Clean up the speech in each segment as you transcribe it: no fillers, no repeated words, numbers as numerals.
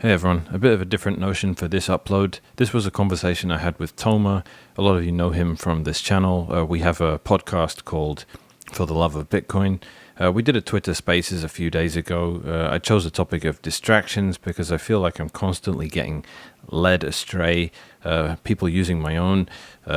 Hey everyone, a bit of a different notion for this upload. This was a conversation I had with Toma. A lot of you know him from this channel. We have a podcast called For the Love of Bitcoin. We did a Twitter Spaces a few days ago. I chose the topic of distractions because I feel like I'm constantly getting led astray. People using my own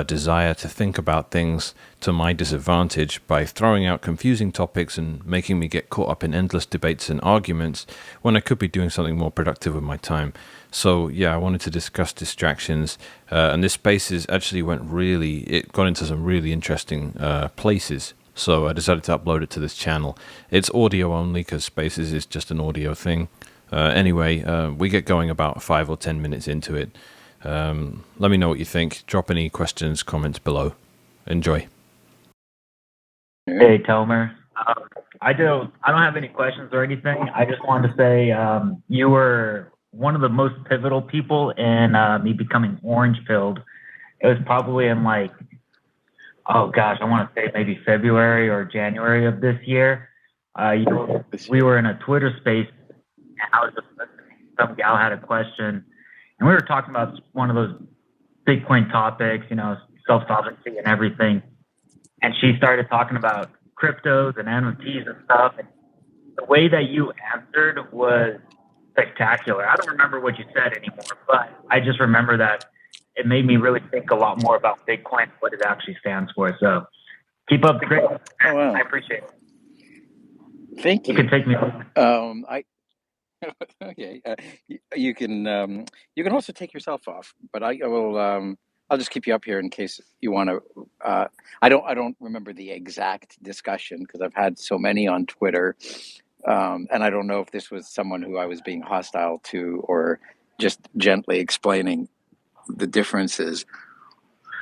desire to think about things to my disadvantage by throwing out confusing topics and making me get caught up in endless debates and arguments when I could be doing something more productive with my time. So yeah, I wanted to discuss distractions, and this Spaces actually it got into some really interesting places. So I decided to upload it to this channel. It's audio only because Spaces is just an audio thing. Anyway, we get going about 5 or 10 minutes into it. Let me know what you think. Drop any questions, comments below. Enjoy. Hey, Tomer. I don't have any questions or anything. I just wanted to say you were one of the most pivotal people in me becoming orange pilled. It was probably in oh gosh, I want to say maybe February or January of this year. We were in a Twitter space, and I was just listening. Some gal had a question, and we were talking about one of those Bitcoin topics, self-sovereignty and everything. And she started talking about cryptos and NFTs and stuff. And the way that you answered was spectacular. I don't remember what you said anymore, but I just remember that it made me really think a lot more about Bitcoin, what it actually stands for. So keep up the great work. Oh, wow. I appreciate it. Thank You you. can take me. I okay. You can also take yourself off, but I will. I'll just keep you up here in case you want to. I don't remember the exact discussion because I've had so many on Twitter, and I don't know if this was someone who I was being hostile to or just gently explaining the differences.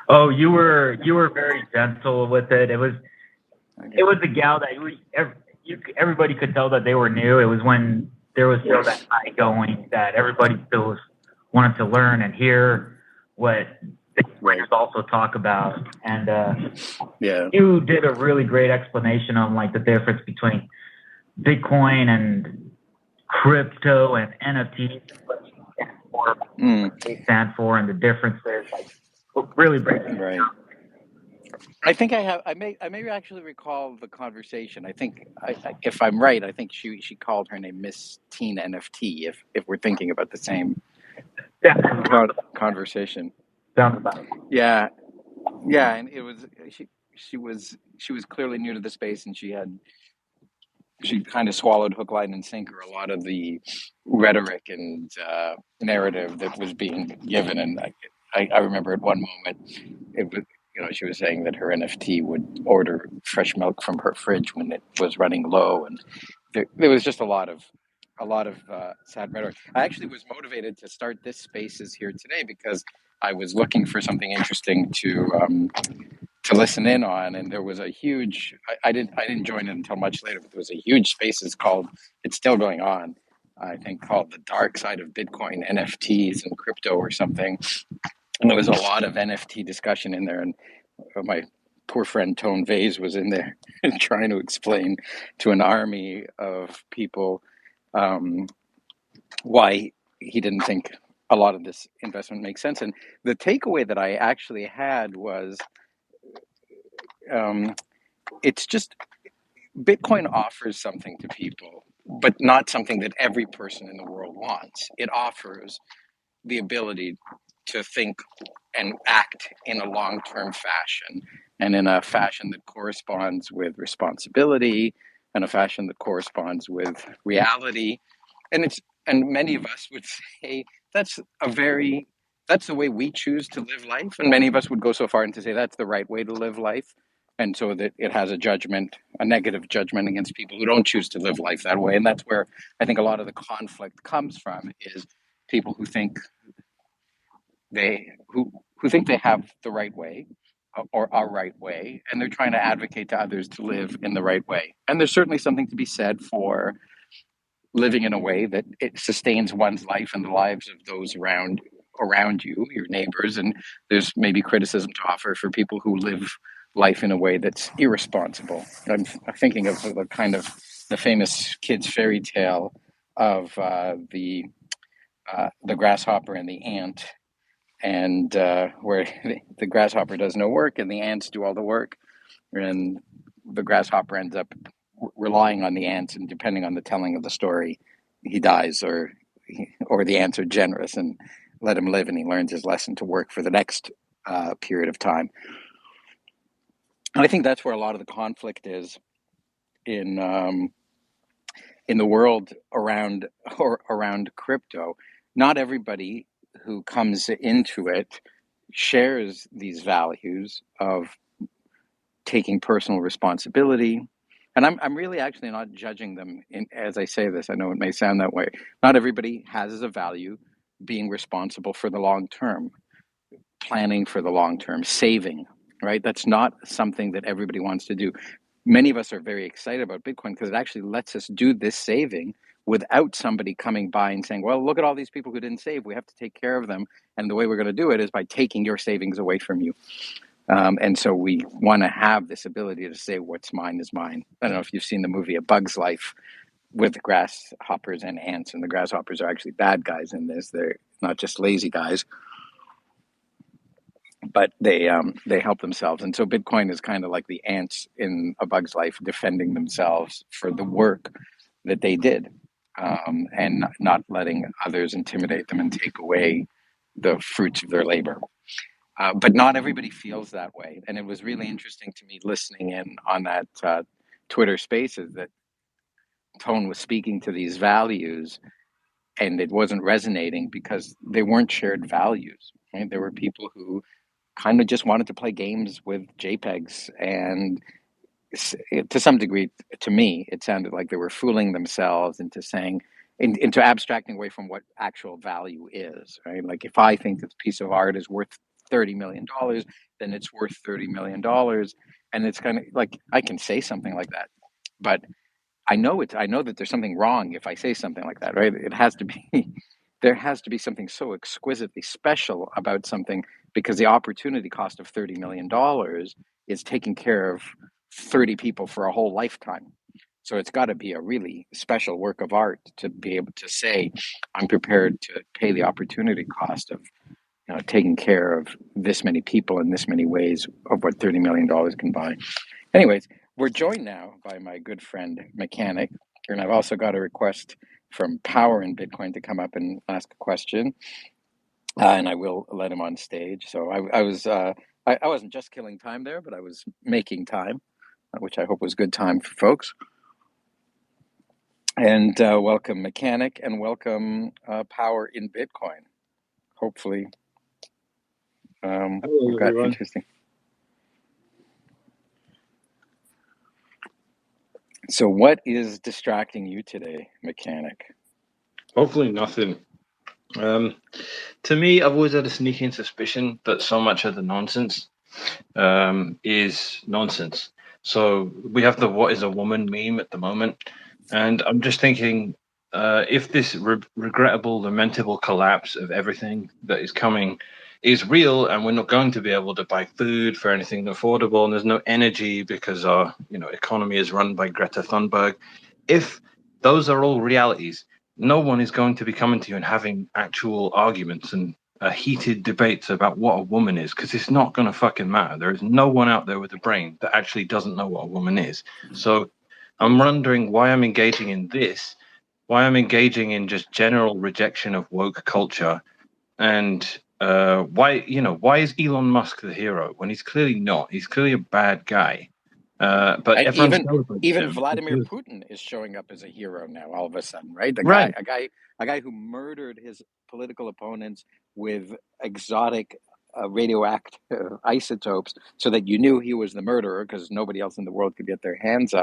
Oh, you were very gentle with it. It was a gal that everybody could tell that they were new. It was when there was still that high going that everybody still wanted to learn and hear what Bitcoiners also talk about. And you did a really great explanation on the difference between Bitcoin and crypto and NFTs, what they stand for, and the differences. Really breaking it down. I think I may actually recall the conversation. I think if I'm right, I think she called her name Miss Teen NFT. If we're thinking about the same conversation. Sounds about it. Yeah, and it was she was clearly new to the space, and she kind of swallowed hook, line, and sinker a lot of the rhetoric and narrative that was being given. And I remember at one moment it was. She was saying that her NFT would order fresh milk from her fridge when it was running low, and there was just a lot of sad rhetoric. I actually was motivated to start this Spaces here today because I was looking for something interesting to listen in on, and there was a huge. I didn't join it until much later, but there was a huge Spaces called. It's still going on. I think called the Dark Side of Bitcoin, NFTs, and crypto or something. And there was a lot of NFT discussion in there, and my poor friend Tone Vase was in there trying to explain to an army of people why he didn't think a lot of this investment makes sense. And the takeaway that I actually had was it's just Bitcoin offers something to people, but not something that every person in the world wants. It offers the ability to think and act in a long-term fashion, and in a fashion that corresponds with responsibility, and a fashion that corresponds with reality. And many of us would say that's the way we choose to live life, and many of us would go so far as to say that's the right way to live life. And so that it has a negative judgment against people who don't choose to live life that way. And that's where I think a lot of the conflict comes from, is people who think they have the right way or our right way, and they're trying to advocate to others to live in the right way. And there's certainly something to be said for living in a way that it sustains one's life and the lives of those around you, your neighbors. And there's maybe criticism to offer for people who live life in a way that's irresponsible. I'm thinking of the famous kids' fairy tale of the the grasshopper and the ant, and where the grasshopper does no work and the ants do all the work, and the grasshopper ends up relying on the ants, and depending on the telling of the story, he dies, or the ants are generous and let him live, and he learns his lesson to work for the next period of time. And I think that's where a lot of the conflict is in the world around crypto. Not everybody who comes into it shares these values of taking personal responsibility. And I'm really actually not judging them as I say this. I know it may sound that way. Not everybody has as a value being responsible for the long term, planning for the long term, saving, right? That's not something that everybody wants to do. Many of us are very excited about Bitcoin because it actually lets us do this saving without somebody coming by and saying, well, look at all these people who didn't save. We have to take care of them. And the way we're going to do it is by taking your savings away from you. And so we want to have this ability to say what's mine is mine. I don't know if you've seen the movie A Bug's Life with grasshoppers and ants, and the grasshoppers are actually bad guys in this. They're not just lazy guys, but they help themselves. And so Bitcoin is kind of like the ants in A Bug's Life defending themselves for the work that they did, and not letting others intimidate them and take away the fruits of their labor. But not everybody feels that way. And it was really interesting to me listening in on that Twitter Spaces that Tone was speaking to these values, and it wasn't resonating because they weren't shared values. Right? There were people who kind of just wanted to play games with JPEGs, and to some degree, to me, it sounded like they were fooling themselves into saying, into abstracting away from what actual value is. Right? Like if I think that a piece of art is worth $30 million, then it's worth $30 million. And it's kind of like, I can say something like that, but I know that there's something wrong if I say something like that, right? It has to be, there has to be something so exquisitely special about something, because the opportunity cost of $30 million is taking care of 30 people for a whole lifetime. So it's got to be a really special work of art to be able to say, I'm prepared to pay the opportunity cost of taking care of this many people in this many ways of what $30 million can buy. Anyways, we're joined now by my good friend Mechanic, and I've also got a request from Power in Bitcoin to come up and ask a question, and I will let him on stage. So I wasn't just killing time there, but I was making time, which I hope was good time for folks. And welcome Mechanic, and welcome Power in Bitcoin. Hopefully, we've got everyone. interesting. So what is distracting you today, Mechanic? Hopefully nothing. To me, I've always had a sneaking suspicion that so much of the nonsense is nonsense. So we have the "what is a woman" meme at the moment, and I'm just thinking, if this regrettable, lamentable collapse of everything that is coming is real, and we're not going to be able to buy food for anything affordable, and there's no energy because our economy is run by Greta Thunberg, if those are all realities, no one is going to be coming to you and having actual arguments and heated debates about what a woman is, because it's not going to fucking matter. There is no one out there with a brain that actually doesn't know what a woman is. So I'm wondering why I'm engaging in this, why I'm engaging in just general rejection of woke culture, and why is Elon Musk the hero when he's clearly not? He's clearly a bad guy. But And everyone celebrates even him Vladimir because, Putin is showing up as a hero now, all of a sudden, right? right. A guy who murdered his political opponents with exotic radioactive isotopes, so that you knew he was the murderer because nobody else in the world could get their hands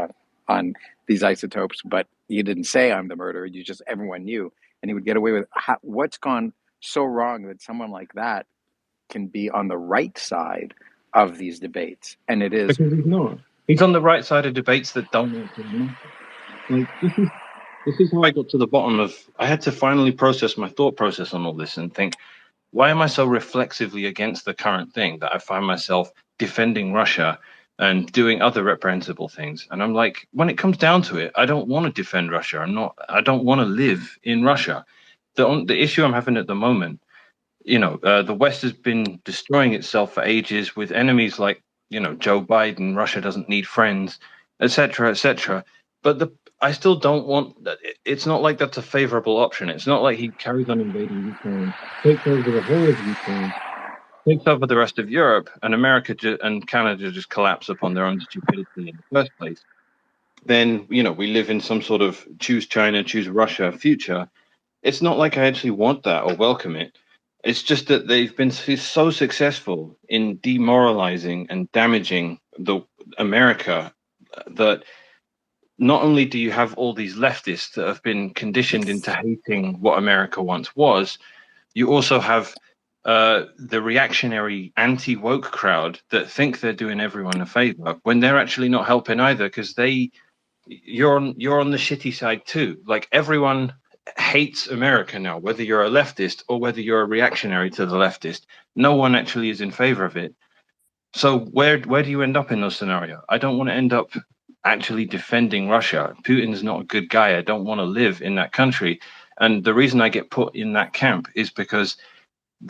on these isotopes. But you didn't say I'm the murderer; you just everyone knew, and he would get away with. What's gone so wrong that someone like that can be on the right side of these debates? And it is. Because he's not. He's on the right side of debates that don't actually matter. Like this is how I got to the bottom of. I had to finally process my thought process on all this and think, why am I so reflexively against the current thing that I find myself defending Russia and doing other reprehensible things? And I'm like, when it comes down to it, I don't want to defend Russia. I don't want to live in Russia. the issue I'm having at the moment, the West has been destroying itself for ages with enemies like, Joe Biden. Russia doesn't need friends, etc., etc. But I still don't want that. It's not like that's a favorable option. It's not like he carries on invading Ukraine, takes over the whole of Ukraine, takes over the rest of Europe, and America and Canada just collapse upon their own stupidity in the first place. Then, we live in some sort of choose China, choose Russia future. It's not like I actually want that or welcome it. It's just that they've been so successful in demoralizing and damaging the America that not only do you have all these leftists that have been conditioned into hating what America once was, you also have the reactionary anti-woke crowd that think they're doing everyone a favor when they're actually not helping either, because you're on the shitty side too. Like, everyone hates America now, whether you're a leftist or whether you're a reactionary to the leftist. No one actually is in favor of it. So where do you end up in those scenarios? I don't want to end up actually defending Russia. Putin's not a good guy. I don't want to live in that country. And the reason I get put in that camp is because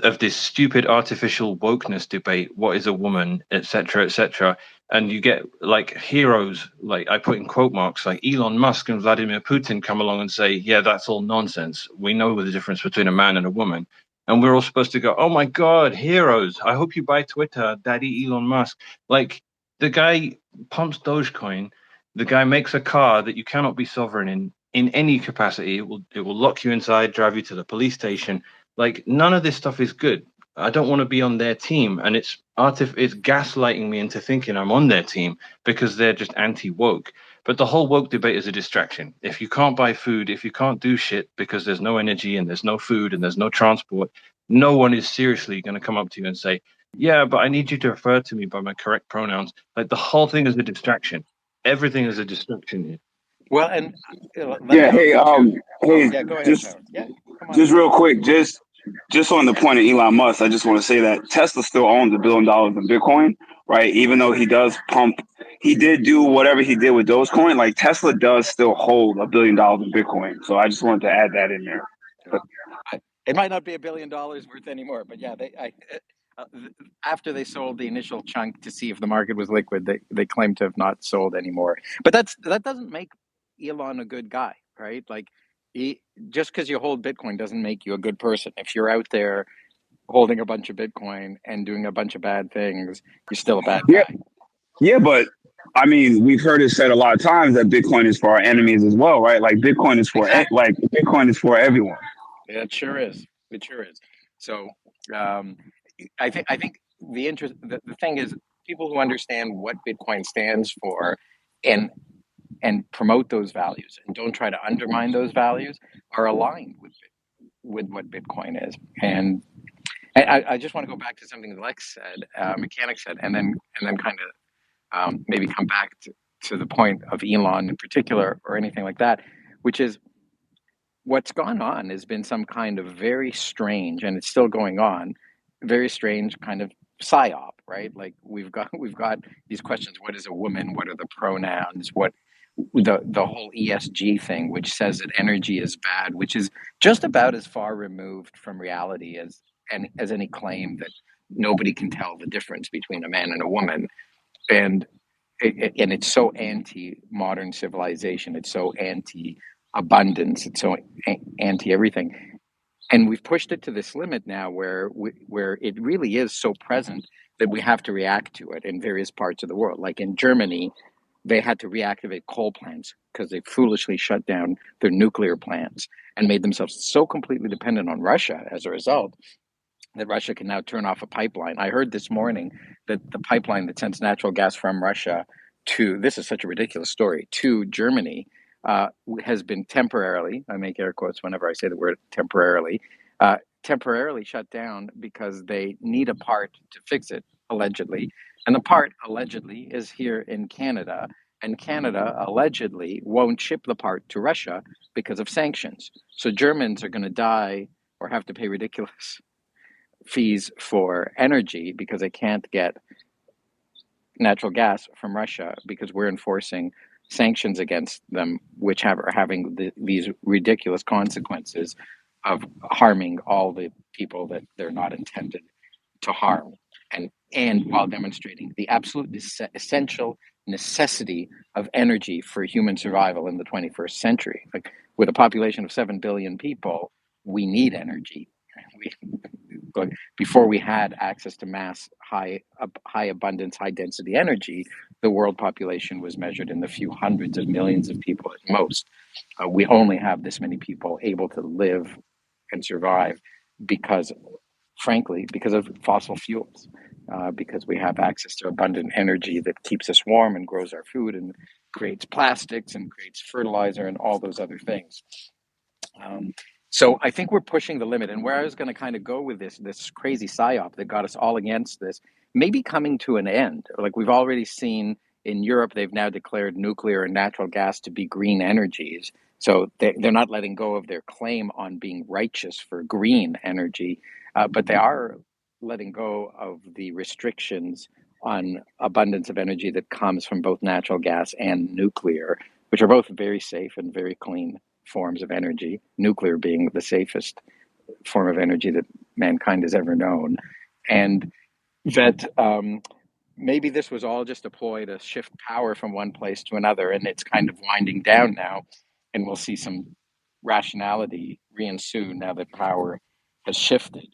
of this stupid artificial wokeness debate. What is a woman, etc., etc. And you get like heroes, like I put in quote marks, like Elon Musk and Vladimir Putin come along and say, yeah, that's all nonsense. We know the difference between a man and a woman. And we're all supposed to go, oh my God, heroes. I hope you buy Twitter, Daddy Elon Musk. Like, the guy pumps Dogecoin. The guy makes a car that you cannot be sovereign in any capacity. It will lock you inside, drive you to the police station. Like, none of this stuff is good. I don't want to be on their team, and it's gaslighting me into thinking I'm on their team because they're just anti-woke. But the whole woke debate is a distraction. If you can't buy food, if you can't do shit because there's no energy and there's no food and there's no transport, no one is seriously going to come up to you and say, yeah, but I need you to refer to me by my correct pronouns. Like, the whole thing is a distraction. Everything is a distraction here. Well, and let me Yeah, hey, offer too. Oh, hey, yeah, go ahead, just Tyler. Yeah, come on. just real quick, just on the point of Elon Musk, I just want to say that Tesla still owns $1 billion in Bitcoin, right? Even though he did do whatever he did with Dogecoin, like Tesla does still hold $1 billion in Bitcoin. So I just wanted to add that in there. It might not be $1 billion worth anymore, but yeah, uh, after they sold the initial chunk to see if the market was liquid, they claim to have not sold anymore. But that doesn't make Elon a good guy, right? Like, just because you hold Bitcoin doesn't make you a good person. If you're out there holding a bunch of Bitcoin and doing a bunch of bad things, you're still a bad Yeah, guy. yeah, but I mean, we've heard it said a lot of times that Bitcoin is for our enemies as well, right? Like Exactly. Bitcoin is for everyone. Yeah, it sure is. It sure is. So, um, I think the thing is, people who understand what Bitcoin stands for and and promote those values and don't try to undermine those values are aligned with what Bitcoin is. And I just want to go back to something that Lex said, Mechanic said, and then kind of maybe come back to the point of Elon in particular or anything like that, which is what's gone on has been some kind of very strange, and it's still going on, very strange kind of psyop, right? Like, we've got these questions: what is a woman? What are the pronouns? What the whole ESG thing, which says that energy is bad, which is just about as far removed from reality as any claim that nobody can tell the difference between a man and a woman, and and it's so anti modern civilization. It's so anti abundance. It's so anti everything, and we've pushed it to this limit now where it really is so present that we have to react to it in various parts of the world. Like in Germany, they had to reactivate coal plants because they foolishly shut down their nuclear plants and made themselves so completely dependent on Russia as a result that Russia can now turn off a pipeline. I heard this morning that the pipeline that sends natural gas from Russia to, this is such a ridiculous story, to Germany has been temporarily, I make air quotes whenever I say the word temporarily, temporarily shut down because they need a part to fix it, allegedly. And the part, allegedly, is here in Canada. And Canada, allegedly, won't ship the part to Russia because of sanctions. So Germans are going to die or have to pay ridiculous fees for energy because they can't get natural gas from Russia because we're enforcing sanctions against them, which are having these ridiculous consequences of harming all the people that they're not intended to harm, and while demonstrating the absolute essential necessity of energy for human survival in the 21st century. Like, with a population of 7 billion people, we need energy. We, Before we had access to mass high abundance, high density energy, the world population was measured in the few hundreds of millions of people at most. We only have this many people able to live and survive because, frankly, because of fossil fuels, because we have access to abundant energy that keeps us warm and grows our food and creates plastics and creates fertilizer and all those other things. So I think we're pushing the limit. And where I was going to kind of go with this crazy psyop that got us all against this, maybe coming to an end. Like, we've already seen in Europe, they've now declared nuclear and natural gas to be green energies. So they're not letting go of their claim on being righteous for green energy, but they are letting go of the restrictions on abundance of energy that comes from both natural gas and nuclear, which are both very safe and very clean forms of energy, nuclear being the safest form of energy that mankind has ever known. And that maybe this was all just a ploy to shift power from one place to another, and it's kind of winding down now, and we'll see some rationality re-ensue now that power has shifted.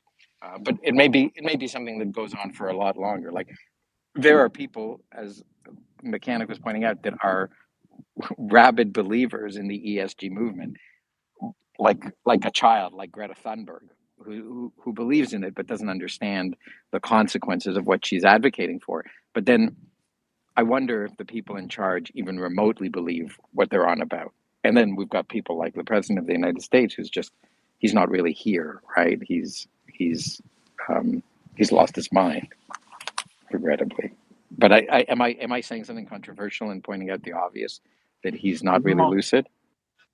But it may be something that goes on for a lot longer. Like, there are people, as Mechanic was pointing out, that are rabid believers in the ESG movement, like a child, like Greta Thunberg, who believes in it but doesn't understand the consequences of what she's advocating for. But then I wonder if the people in charge even remotely believe what they're on about. And then we've got people like the president of the United States, he's not really here, right? He's lost his mind, regrettably. But am I saying something controversial in pointing out the obvious, that he's not really lucid?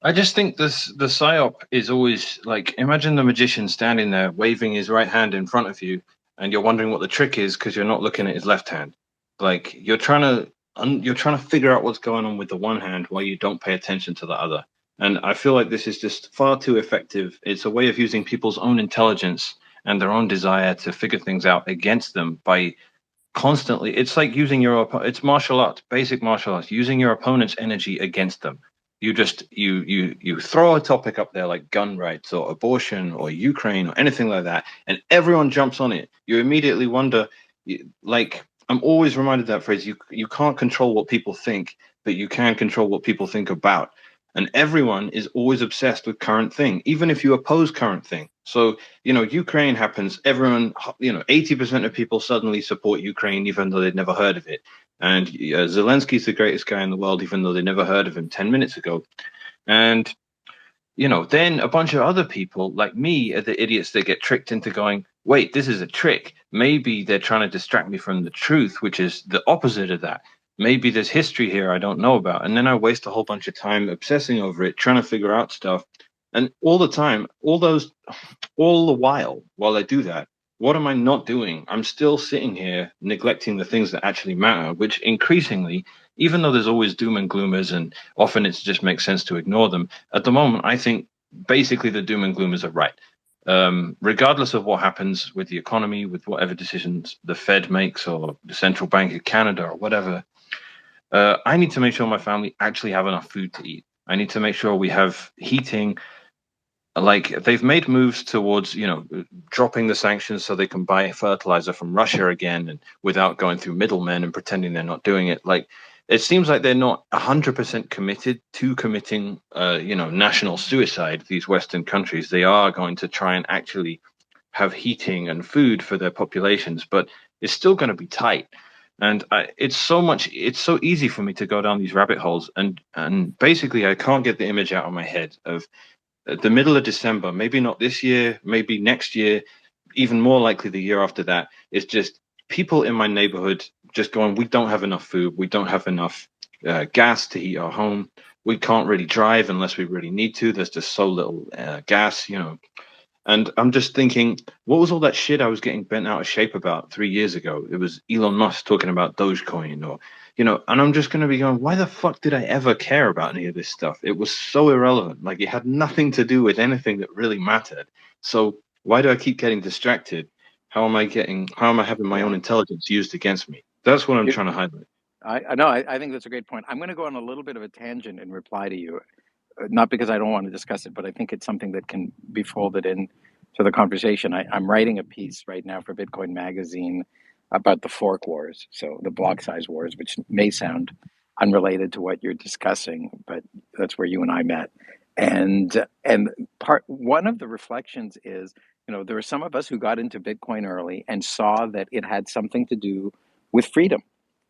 I just think the psyop is always like, imagine the magician standing there waving his right hand in front of you, and you're wondering what the trick is because you're not looking at his left hand. Like, you're trying to figure out what's going on with the one hand while you don't pay attention to the other. And I feel like this is just far too effective. It's a way of using people's own intelligence and their own desire to figure things out against them by constantly. It's like using it's martial arts, basic martial arts, using your opponent's energy against them. You throw a topic up there like gun rights or abortion or Ukraine or anything like that, and everyone jumps on it. You immediately wonder, like, I'm always reminded of that phrase, you can't control what people think, but you can control what people think about. And everyone is always obsessed with current thing, even if you oppose current thing. So, Ukraine happens, everyone, 80% of people suddenly support Ukraine, even though they'd never heard of it. And Zelensky's the greatest guy in the world, even though they never heard of him 10 minutes ago. And, then a bunch of other people like me are the idiots that get tricked into going, wait, this is a trick. Maybe they're trying to distract me from the truth, which is the opposite of that. Maybe there's history here I don't know about. And then I waste a whole bunch of time obsessing over it, trying to figure out stuff. And all the time, all the while I do that, what am I not doing? I'm still sitting here neglecting the things that actually matter, which increasingly, even though there's always doom and gloomers and often it just makes sense to ignore them, at the moment, I think basically the doom and gloomers are right. Regardless of what happens with the economy, with whatever decisions the Fed makes or the Central Bank of Canada or whatever, I need to make sure my family actually have enough food to eat. I need to make sure we have heating. Like, they've made moves towards, dropping the sanctions so they can buy fertilizer from Russia again, and without going through middlemen and pretending they're not doing it. Like, it seems like they're not 100% committed to committing, national suicide. These Western countries, they are going to try and actually have heating and food for their populations, but it's still going to be tight. And it's so easy for me to go down these rabbit holes, and basically I can't get the image out of my head of the middle of December, maybe not this year, maybe next year, even more likely the year after that, is just people in my neighborhood just going, we don't have enough food, we don't have enough gas to heat our home, we can't really drive unless we really need to. There's just so little gas, And I'm just thinking, what was all that shit I was getting bent out of shape about 3 years ago? It was Elon Musk talking about Dogecoin or, and I'm just going to be going, why the fuck did I ever care about any of this stuff? It was so irrelevant. Like it had nothing to do with anything that really mattered. So why do I keep getting distracted? How am I having my own intelligence used against me? That's what I'm trying to highlight. I know. I think that's a great point. I'm going to go on a little bit of a tangent in reply to you, not because I don't want to discuss it, but I think it's something that can be folded in to the conversation. I'm writing a piece right now for Bitcoin Magazine about the fork wars, so the block size wars, which may sound unrelated to what you're discussing, but that's where you and I met. And one of the reflections is, there were some of us who got into Bitcoin early and saw that it had something to do with freedom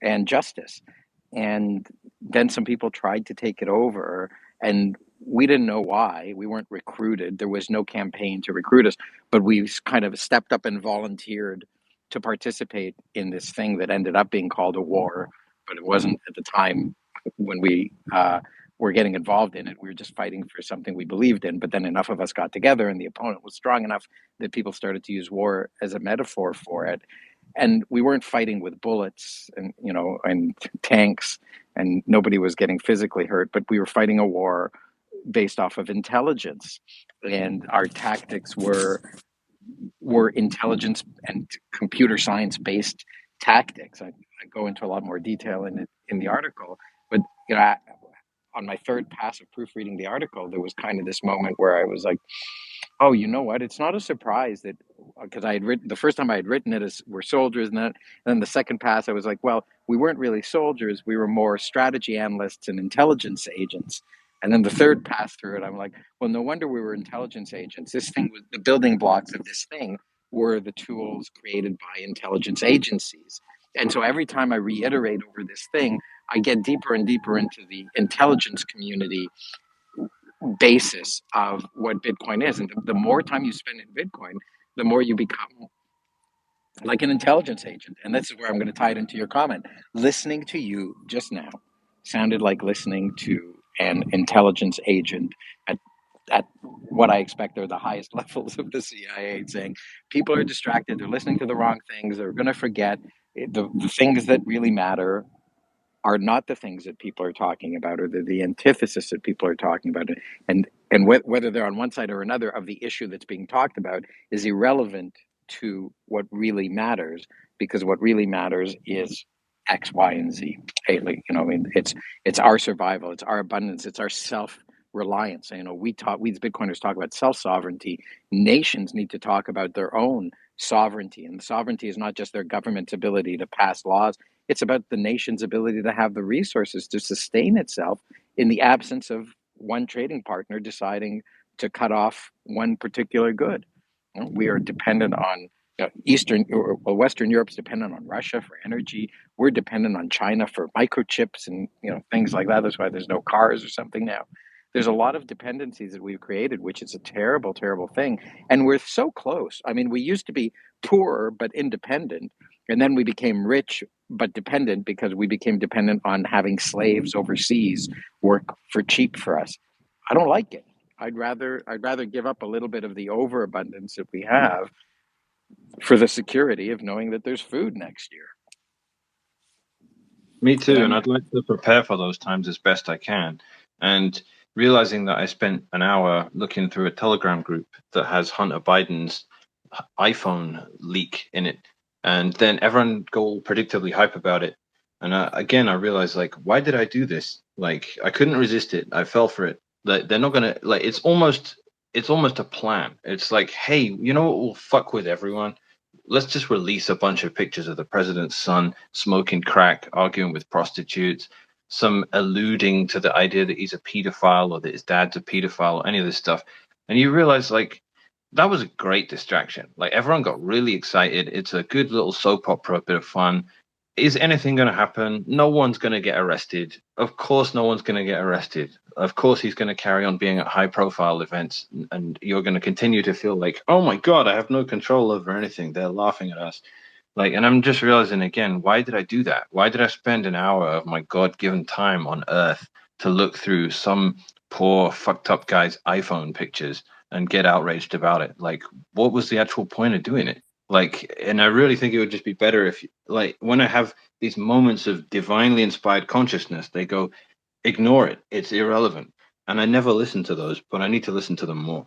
and justice. And then some people tried to take it over, and we didn't know why. We weren't recruited. There was no campaign to recruit us, but we kind of stepped up and volunteered to participate in this thing that ended up being called a war, but it wasn't at the time when we were getting involved in it. We were just fighting for something we believed in, but then enough of us got together and the opponent was strong enough that people started to use war as a metaphor for it. And we weren't fighting with bullets and tanks, and nobody was getting physically hurt, but we were fighting a war based off of intelligence, and our tactics were intelligence and computer science based tactics. I go into a lot more detail in the article, but on my third pass of proofreading the article, there was kind of this moment where I was like, oh, you know what? It's not a surprise that, because I had written, the first time I had written it as we're soldiers, and then the second pass I was like, well, we weren't really soldiers, we were more strategy analysts and intelligence agents. And then the third pass through it, I'm like, well, no wonder we were intelligence agents. This thing was the building blocks of this thing were the tools created by intelligence agencies. And so every time I reiterate over this thing, I get deeper and deeper into the intelligence community basis of what Bitcoin is. And the more time you spend in Bitcoin, the more you become like an intelligence agent. And this is where I'm going to tie it into your comment. Listening to you just now sounded like listening to an intelligence agent at what I expect are the highest levels of the CIA, saying people are distracted, they're listening to the wrong things, they're going to forget the things that really matter are not the things that people are talking about, or the antithesis that people are talking about, and whether they're on one side or another of the issue that's being talked about is irrelevant to what really matters, because what really matters is X, Y, and Z. Hey, it's our survival, it's our abundance, it's our self-reliance. We as Bitcoiners talk about self-sovereignty. Nations need to talk about their own sovereignty, and sovereignty is not just their government's ability to pass laws. It's about the nation's ability to have the resources to sustain itself in the absence of one trading partner deciding to cut off one particular good. We are dependent on Eastern or Western Europe's dependent on Russia for energy. We're dependent on China for microchips and things like that. That's why there's no cars or something now. There's a lot of dependencies that we've created, which is a terrible, terrible thing. And we're so close. I mean, we used to be poor but independent, and then we became rich but dependent because we became dependent on having slaves overseas work for cheap for us. I don't like it. I'd rather give up a little bit of the overabundance that we have for the security of knowing that there's food next year. Me too, and I'd like to prepare for those times as best I can. And realizing that I spent an hour looking through a Telegram group that has Hunter Biden's iPhone leak in it, and then everyone go all predictably hype about it. And again, I realized, like, why did I do this? Like, I couldn't resist it. I fell for it. Like, they're not gonna like. It's almost a plan. It's like, hey, you know what will fuck with everyone? Let's just release a bunch of pictures of the president's son smoking crack, arguing with prostitutes, some alluding to the idea that he's a pedophile or that his dad's a pedophile or any of this stuff. And you realize, like, that was a great distraction. Like, everyone got really excited. It's a good little soap opera, a bit of fun. Is anything going to happen? No one's going to get arrested. Of course, no one's going to get arrested. Of course, he's going to carry on being at high profile events, and you're going to continue to feel like, oh my God, I have no control over anything. They're laughing at us. Like, and I'm just realizing again, why did I do that? Why did I spend an hour of my God-given time on Earth to look through some poor, fucked up guy's iPhone pictures and get outraged about it. Like, what was the actual point of doing it? Like, and I really think it would just be better if, like, when I have these moments of divinely inspired consciousness, they go, ignore it. It's irrelevant. And I never listen to those, but I need to listen to them more.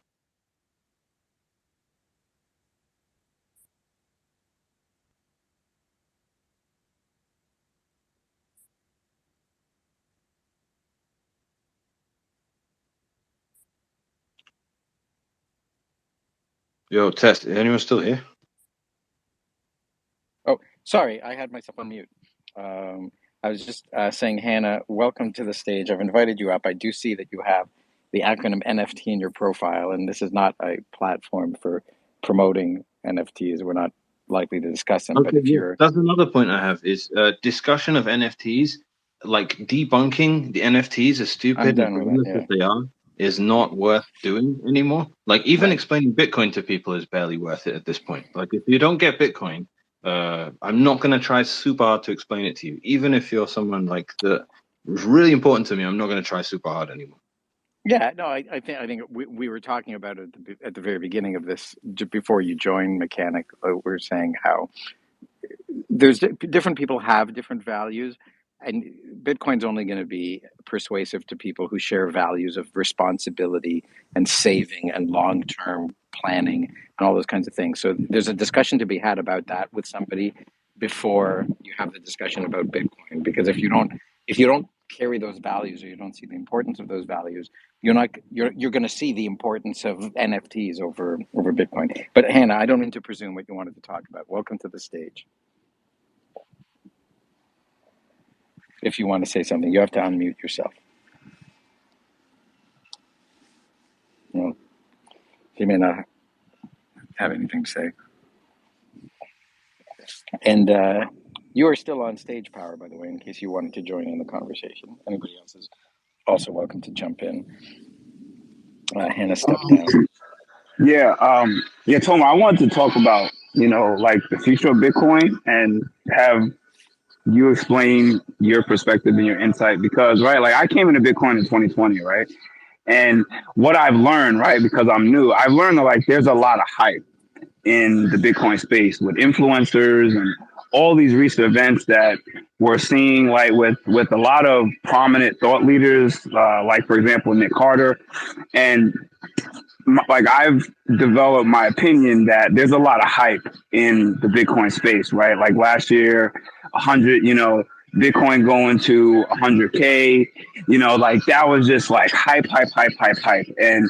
Yo, Test, is anyone still here? Oh, sorry, I had myself on mute. I was just saying, Hannah, welcome to the stage. I've invited you up. I do see that you have the acronym NFT in your profile, and this is not a platform for promoting NFTs. We're not likely to discuss them, but Okay, if yeah. you're, That's another point I have is discussion of NFTs, like debunking the NFTs as I'm stupid and done with that. frivolous as Yeah, they are, is not worth doing anymore. Like even right. explaining Bitcoin to people is barely worth it at this point. Like if you don't get Bitcoin, I'm not gonna try super hard to explain it to you. Even if you're someone like that is really important to me, I'm not gonna try super hard anymore. Yeah, no, I think we were talking about it at the very beginning of this, before you joined Mechanic. We were saying how there's different people have different values, and Bitcoin's only going to be persuasive to people who share values of responsibility and saving and long-term planning and all those kinds of things. So there's a discussion to be had about that with somebody before you have the discussion about Bitcoin, because if you don't carry those values, or you don't see the importance of those values, you're going to see the importance of NFTs over Bitcoin. But Hannah, I don't mean to presume what you wanted to talk about. Welcome to the stage. If you want to say something, you have to unmute yourself. Well, you may not have anything to say. And you are still on stage power, by the way, in case you wanted to join in the conversation. Anybody else is also welcome to jump in. Hannah stepped down. Yeah, Tom, I wanted to talk about, like the future of Bitcoin and have you explain your perspective and your insight because, right, like I came into Bitcoin in 2020, right? And what I've learned, right, because I'm new, I've learned that like there's a lot of hype in the Bitcoin space with influencers and all these recent events that we're seeing, like with a lot of prominent thought leaders, like for example Nick Carter, and like I've developed my opinion that there's a lot of hype in the Bitcoin space, right? Like last year, 100, Bitcoin going to 100K, like that was just like hype, hype, hype, hype, hype. And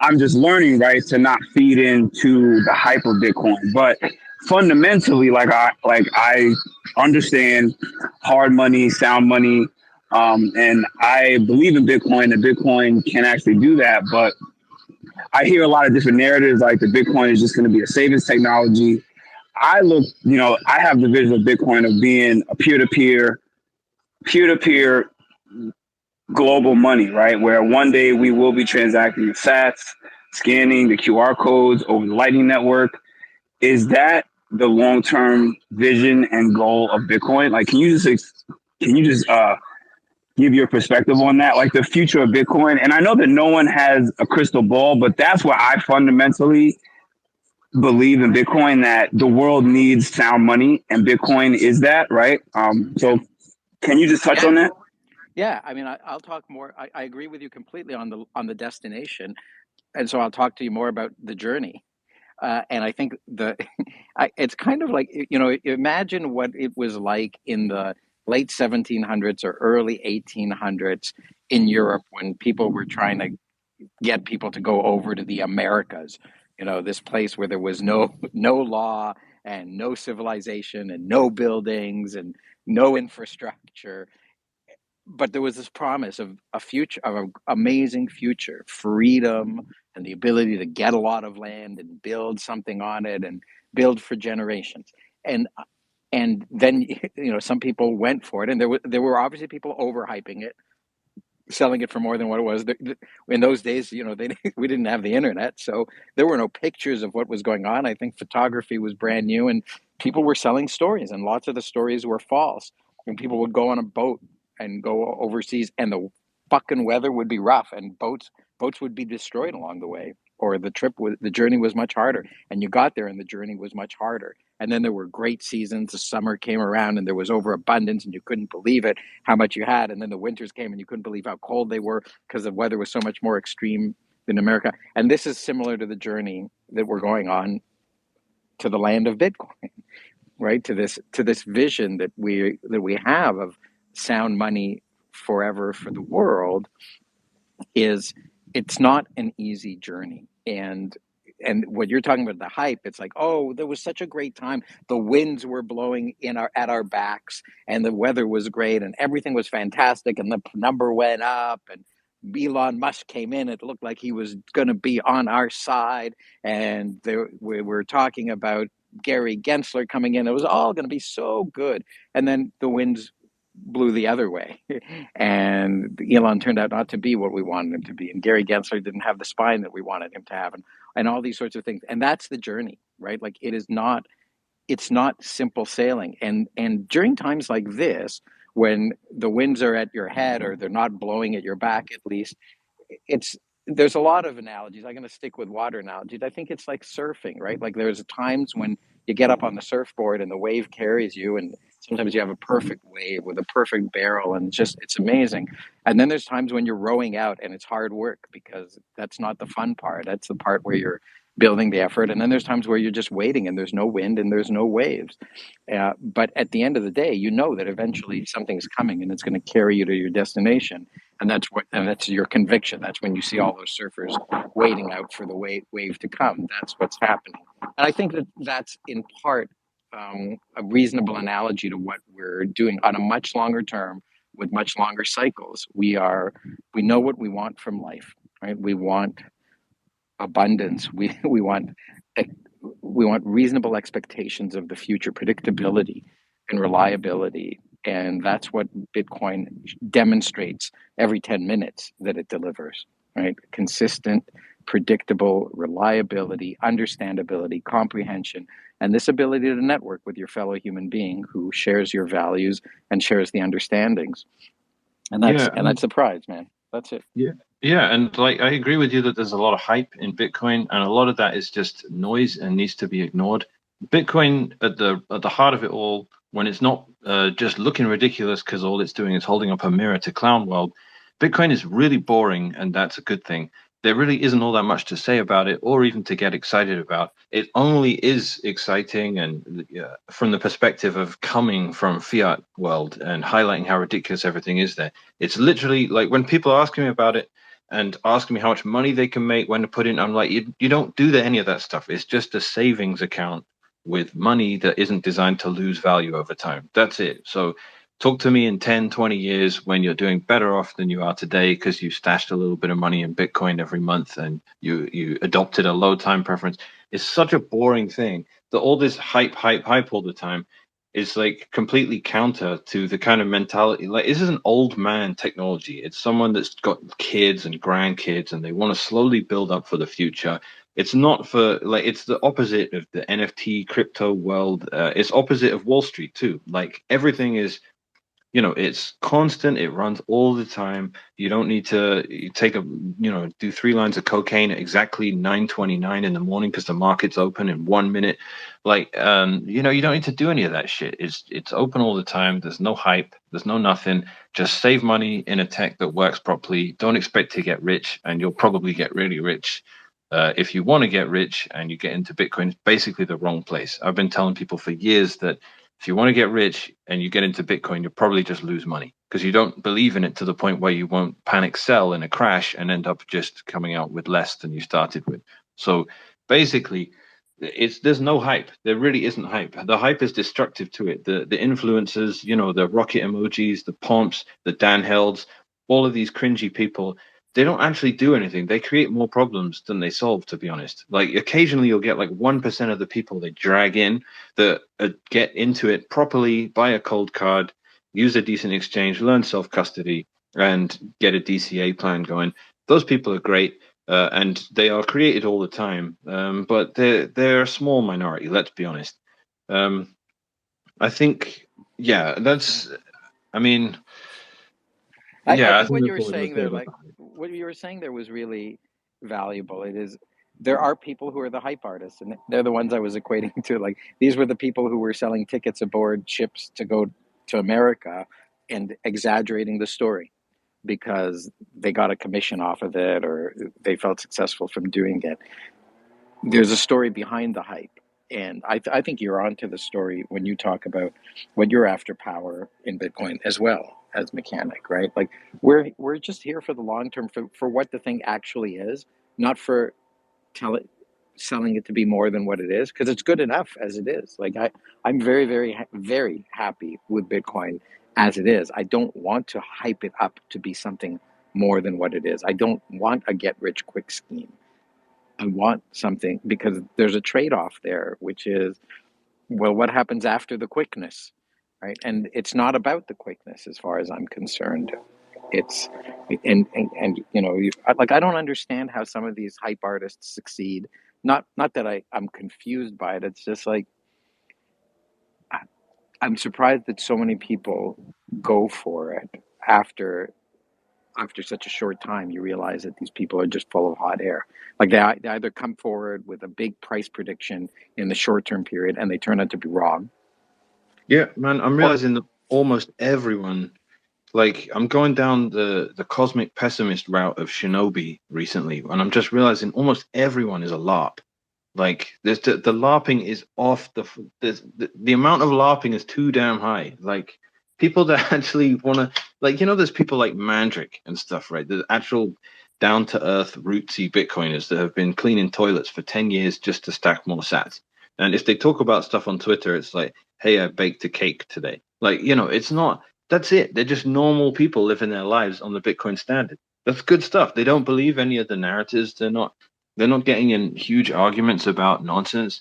I'm just learning, right, to not feed into the hype of Bitcoin. But fundamentally, like I understand hard money, sound money, and I believe in Bitcoin. That Bitcoin can actually do that, but I hear a lot of different narratives like the Bitcoin is just going to be a savings technology. I have the vision of Bitcoin of being a peer-to-peer global money, right? Where one day we will be transacting the sats, scanning the QR codes over the Lightning Network. Is that the long-term vision and goal of Bitcoin? Like, can you just give your perspective on that, like the future of Bitcoin? And I know that no one has a crystal ball, but that's why I fundamentally believe in Bitcoin, that the world needs sound money and Bitcoin is that, right? So can you just touch Yeah, on that? yeah. I mean, I'll talk more. I agree with you completely on the destination, and so I'll talk to you more about the journey. And I think it's kind of like, imagine what it was like in the late 1700s or early 1800s in Europe when people were trying to get people to go over to the Americas, this place where there was no law and no civilization and no buildings and no infrastructure, but there was this promise of a future, of an amazing future, freedom, and the ability to get a lot of land and build something on it and build for generations. And then some people went for it, and there were obviously people overhyping it, selling it for more than what it was. In those days, we didn't have the internet, so there were no pictures of what was going on. I think photography was brand new, and people were selling stories, and lots of the stories were false. And people would go on a boat and go overseas, and the fucking weather would be rough, and boats would be destroyed along the way. or the journey was much harder, and you got there and the journey was much harder. And then there were great seasons. The summer came around and there was overabundance and you couldn't believe it, how much you had. And then the winters came and you couldn't believe how cold they were because the weather was so much more extreme in America. And this is similar to the journey that we're going on to the land of Bitcoin, right? To this vision that we have of sound money forever for the world. It's not an easy journey. And what you're talking about, the hype, it's like, oh, there was such a great time. The winds were blowing at our backs, and the weather was great, and everything was fantastic, and the number went up, and Elon Musk came in. It looked like he was going to be on our side, and we were talking about Gary Gensler coming in. It was all going to be so good, and then the winds blew the other way, and Elon turned out not to be what we wanted him to be, and Gary Gensler didn't have the spine that we wanted him to have, and all these sorts of things. And that's the journey, right? Like it's not simple sailing. And during times like this, when the winds are at your head or they're not blowing at your back, at least, it's there's a lot of analogies. I'm going to stick with water analogies. I think it's like surfing, right? Like there's times when you get up on the surfboard and the wave carries you, and sometimes you have a perfect wave with a perfect barrel, and it's amazing. And then there's times when you're rowing out and it's hard work, because that's not the fun part. That's the part where you're building the effort. And then there's times where you're just waiting and there's no wind and there's no waves. But at the end of the day, you know that eventually something's coming and it's going to carry you to your destination. And that's your conviction. That's when you see all those surfers waiting out for the wave to come. That's what's happening. And I think that's in part a reasonable analogy to what we're doing on a much longer term with much longer cycles. We know what we want from life, right? We want abundance. We want reasonable expectations of the future, predictability and reliability. And that's what Bitcoin demonstrates every 10 minutes that it delivers, right? Consistent, predictable reliability, understandability, comprehension, and this ability to network with your fellow human being who shares your values and shares the understandings. And that's the prize, man. That's it. Yeah, and like I agree with you that there's a lot of hype in Bitcoin, and a lot of that is just noise and needs to be ignored. Bitcoin at the heart of it all, when it's not just looking ridiculous because all it's doing is holding up a mirror to clown world, Bitcoin is really boring, and that's a good thing. There really isn't all that much to say about it or even to get excited about. It only is exciting and from the perspective of coming from fiat world and highlighting how ridiculous everything is there. It's literally like when people are asking me about it and asking me how much money they can make when to put in, I'm like, you don't do any of that stuff. It's just a savings account with money that isn't designed to lose value over time. That's it. So talk to me in 10, 20 years when you're doing better off than you are today because you stashed a little bit of money in Bitcoin every month and you adopted a low time preference. It's such a boring thing that all this hype all the time is like completely counter to the kind of mentality. Like, this is an old man technology. It's someone that's got kids and grandkids and they want to slowly build up for the future. It's not for like, it's the opposite of the NFT crypto world. It's opposite of Wall Street too. Like everything is, it's constant. It runs all the time. You don't need to do 3 lines of cocaine at exactly 9:29 in the morning because the market's open in 1 minute. Like, you don't need to do any of that shit. It's open all the time. There's no hype. There's no nothing. Just save money in a tech that works properly. Don't expect to get rich, and you'll probably get really rich. If you want to get rich and you get into Bitcoin, it's basically the wrong place. I've been telling people for years that if you want to get rich and you get into Bitcoin, you'll probably just lose money because you don't believe in it to the point where you won't panic sell in a crash and end up just coming out with less than you started with. So basically, there's no hype. There really isn't hype. The hype is destructive to it. The influencers, the rocket emojis, the pomps, the Dan Helds, all of these cringy people, they don't actually do anything. They create more problems than they solve, to be honest. Like occasionally you'll get like 1% of the people they drag in that get into it properly, buy a cold card, use a decent exchange, learn self-custody, and get a DCA plan going. Those people are great. And they are created all the time, but they're a small minority. Let's be honest. I think, yeah, that's. I mean, I yeah, I think think what you that's were all I gotta saying say there, about like what you were saying there, was really valuable. It is there are people who are the hype artists, and they're the ones I was equating to. Like, these were the people who were selling tickets aboard ships to go to America and exaggerating the story because they got a commission off of it or they felt successful from doing it. There's a story behind the hype. And I think you're onto the story when you talk about what you're after, power in Bitcoin as well as mechanic, right? Like, we're just here for the long term, for what the thing actually is, not for tell it selling it to be more than what it is, because it's good enough as it is. Like, I'm very, very, very happy with Bitcoin as it is. I don't want to hype it up to be something more than what it is. I don't want a get rich quick scheme. I want something, because there's a trade-off there, which is, well, what happens after the quickness, right? And it's not about the quickness as far as I'm concerned. It's and you know, like, I don't understand how some of these hype artists succeed. Not that I'm confused by it. It's just like, I'm surprised that so many people go for it after such a short time. You realize that these people are just full of hot air. Like, they either come forward with a big price prediction in the short term period and they turn out to be wrong. Yeah, man, I'm Or realizing that almost everyone, like, I'm going down the cosmic pessimist route of Shinobi recently, and I'm just realizing almost everyone is a LARP. Like, there's the LARPing is off the amount of LARPing is too damn high. Like, people that actually want to, like, there's people like Mandrick and stuff, right? The actual down to earth rootsy Bitcoiners that have been cleaning toilets for 10 years just to stack more sats. And if they talk about stuff on Twitter, it's like, hey, I baked a cake today. Like, it's not, that's it. They're just normal people living their lives on the Bitcoin standard. That's good stuff. They don't believe any of the narratives. They're not getting in huge arguments about nonsense.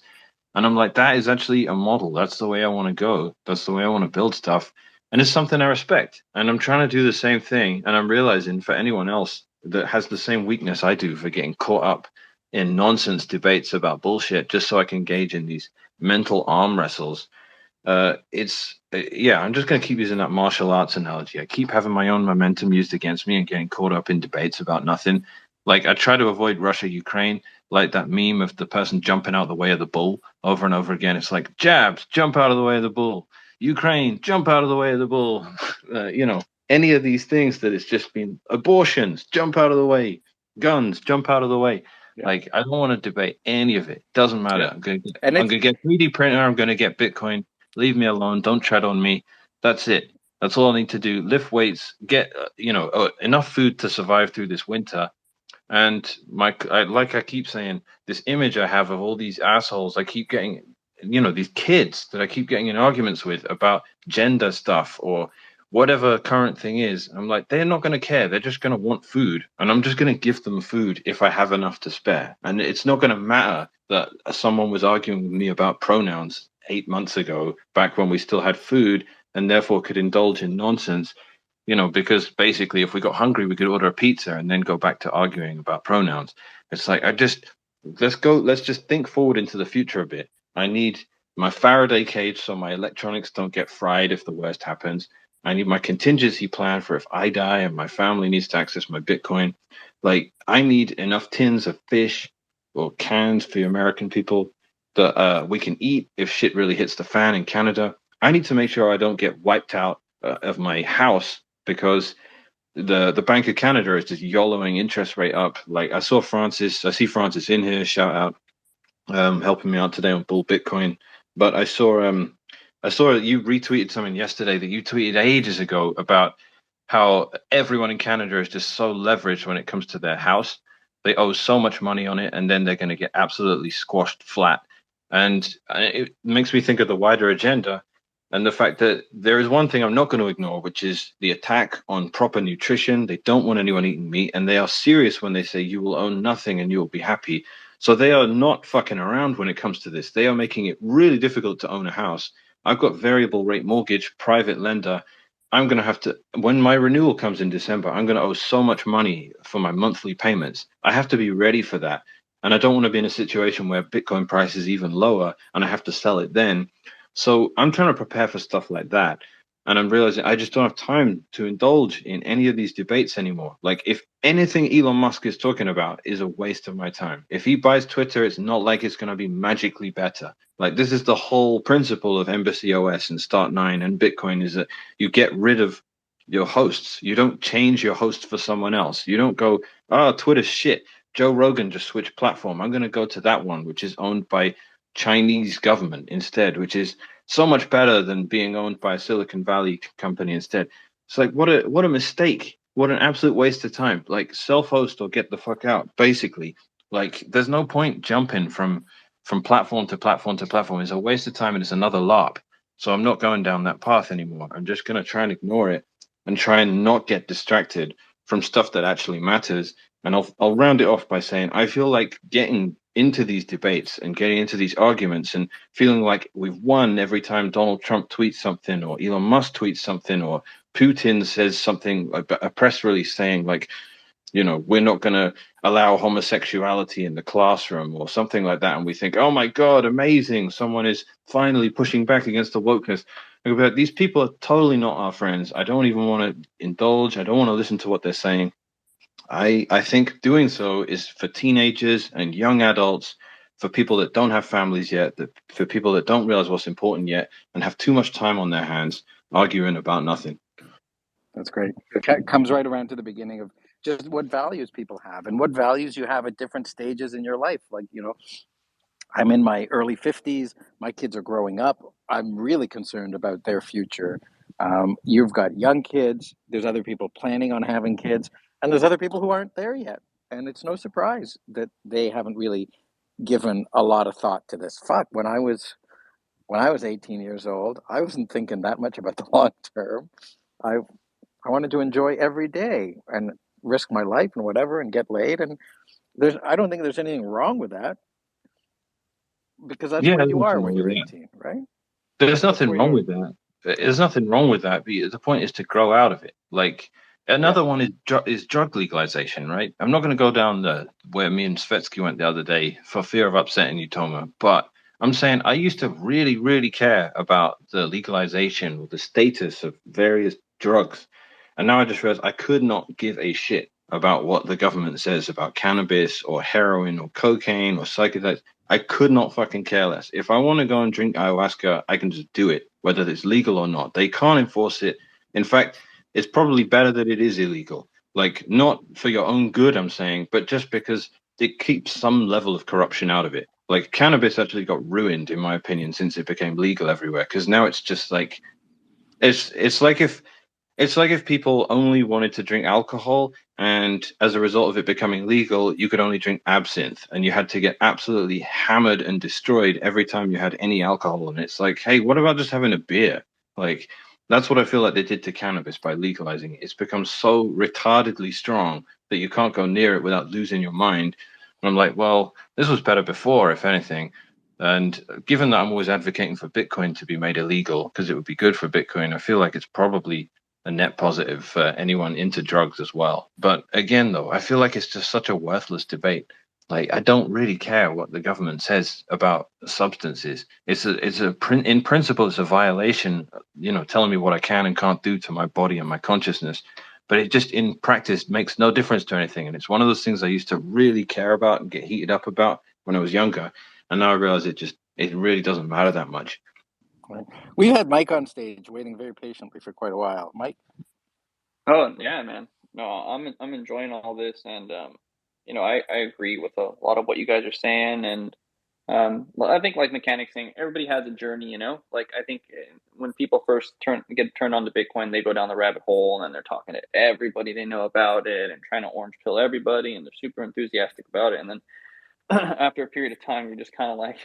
And I'm like, that is actually a model. That's the way I want to go. That's the way I want to build stuff. And it's something I respect. And I'm trying to do the same thing. And I'm realizing, for anyone else that has the same weakness I do for getting caught up in nonsense debates about bullshit just so I can engage in these mental arm wrestles, yeah, I'm just going to keep using that martial arts analogy. I keep having my own momentum used against me and getting caught up in debates about nothing. Like, I try to avoid Russia, Ukraine, like that meme of the person jumping out the way of the bull over and over again. It's like, jabs, jump out of the way of the bull. Ukraine, jump out of the way of the bull. Any of these things that it's just been abortions, jump out of the way. Guns, jump out of the way. yeah, Like, I don't want to debate any of it. Doesn't matter. yeah, I'm going to and it's get 3D printer. I'm going to get Bitcoin. Leave me alone. Don't tread on me. That's it. That's all I need to do. Lift weights, get enough food to survive through this winter. And like I keep saying, this image I have of all these assholes, I keep getting, these kids that I keep getting in arguments with about gender stuff or whatever current thing is. I'm like, they're not going to care. They're just going to want food. And I'm just going to give them food if I have enough to spare. And it's not going to matter that someone was arguing with me about pronouns 8 months ago, back when we still had food and therefore could indulge in nonsense. Because basically, if we got hungry, we could order a pizza and then go back to arguing about pronouns. It's like, let's just think forward into the future a bit. I need my Faraday cage so my electronics don't get fried if the worst happens. I need my contingency plan for if I die and my family needs to access my Bitcoin. Like, I need enough tins of fish or cans for the American people that we can eat if shit really hits the fan in Canada. I need to make sure I don't get wiped out of my house because the Bank of Canada is just YOLOing interest rate up. Like, I see Francis in here, shout out, helping me out today on Bull Bitcoin. But I saw you retweeted something yesterday that you tweeted ages ago about how everyone in Canada is just so leveraged when it comes to their house. They owe so much money on it, and then they're going to get absolutely squashed flat. And it makes me think of the wider agenda and the fact that there is one thing I'm not going to ignore, which is the attack on proper nutrition. They don't want anyone eating meat, and they are serious when they say you will own nothing and you will be happy. So they are not fucking around when it comes to this. They are making it really difficult to own a house. I've got variable rate mortgage, private lender. I'm going to have to, when my renewal comes in December, I'm going to owe so much money for my monthly payments. I have to be ready for that. And I don't want to be in a situation where Bitcoin price is even lower and I have to sell it then. So I'm trying to prepare for stuff like that. And I'm realizing I just don't have time to indulge in any of these debates anymore. Like, if anything Elon Musk is talking about is a waste of my time. If he buys Twitter, it's not like it's going to be magically better. Like, this is the whole principle of Embassy OS and Start9 and Bitcoin, is that you get rid of your hosts. You don't change your host for someone else. You don't go, oh, Twitter's shit. Joe Rogan just switched platform. I'm going to go to that one, which is owned by Chinese government instead, which is so much better than being owned by a Silicon Valley company instead. It's like, what a mistake. What an absolute waste of time. Like, self-host or get the fuck out, basically. Like, there's no point jumping from platform to platform to platform. It's a waste of time and it's another LARP. So I'm not going down that path anymore. I'm just going to try and ignore it and try and not get distracted from stuff that actually matters. And I'll round it off by saying I feel like getting into these debates and getting into these arguments and feeling like we've won every time Donald Trump tweets something or Elon Musk tweets something or Putin says something, a press release saying like, we're not going to allow homosexuality in the classroom or something like that. And we think, oh my God, amazing. Someone is finally pushing back against the wokeness. But these people are totally not our friends. I don't even want to indulge. I don't want to listen to what they're saying. I think doing so is for teenagers and young adults, for people that don't have families yet, for people that don't realize what's important yet, and have too much time on their hands arguing about nothing. That's great. It comes right around to the beginning of just what values people have and what values you have at different stages in your life. Like, I'm in my early 50s. My kids are growing up. I'm really concerned about their future. You've got young kids. There's other people planning on having kids. And there's other people who aren't there yet. And it's no surprise that they haven't really given a lot of thought to this. Fuck, when I was 18 years old, I wasn't thinking that much about the long term. I I wanted to enjoy every day and risk my life and whatever and get laid. And I don't think there's anything wrong with that because that's Yeah, where there's you are nothing when wrong with you're that. 18, right? There's That's nothing where you wrong are. with that. There's nothing wrong with that. But the point is to grow out of it. Like, Yeah. another one is drug legalization, right? I'm not going to go down the where me and Svetsky went the other day for fear of upsetting you, Toma. But I'm saying I used to really, really care about the legalization or the status of various drugs, and now I just realized I could not give a shit about what the government says about cannabis or heroin or cocaine or psychedelics. I could not fucking care less. If I want to go and drink ayahuasca, I can just do it, whether it's legal or not. They can't enforce it. In fact, it's probably better that it is illegal. Like, not for your own good, I'm saying, but just because it keeps some level of corruption out of it. Like, cannabis actually got ruined, in my opinion, since it became legal everywhere. Because now it's just like it's like if people only wanted to drink alcohol, and as a result of it becoming legal, you could only drink absinthe, and you had to get absolutely hammered and destroyed every time you had any alcohol. And it's like, hey, what about just having a beer? Like, that's what I feel like they did to cannabis by legalizing it. It's become so retardedly strong that you can't go near it without losing your mind. And I'm like, well, this was better before, if anything. And given that I'm always advocating for Bitcoin to be made illegal because it would be good for Bitcoin, I feel like it's probably a net positive for anyone into drugs as well. But again, though, I feel like it's just such a worthless debate. Like, I don't really care what the government says about substances. In principle, it's a violation, telling me what I can and can't do to my body and my consciousness. But it just in practice makes no difference to anything. And it's one of those things I used to really care about and get heated up about when I was younger. And now I realize it really doesn't matter that much. Right. We've had Mike on stage waiting very patiently for quite a while. Mike? Oh yeah, man. No, I'm enjoying all this, and I agree with a lot of what you guys are saying, and well, I think like mechanics saying everybody has a journey, Like I think when people first get turned on to Bitcoin, they go down the rabbit hole, and then they're talking to everybody they know about it, and trying to orange pill everybody, and they're super enthusiastic about it, and then after a period of time, you're just kind of like,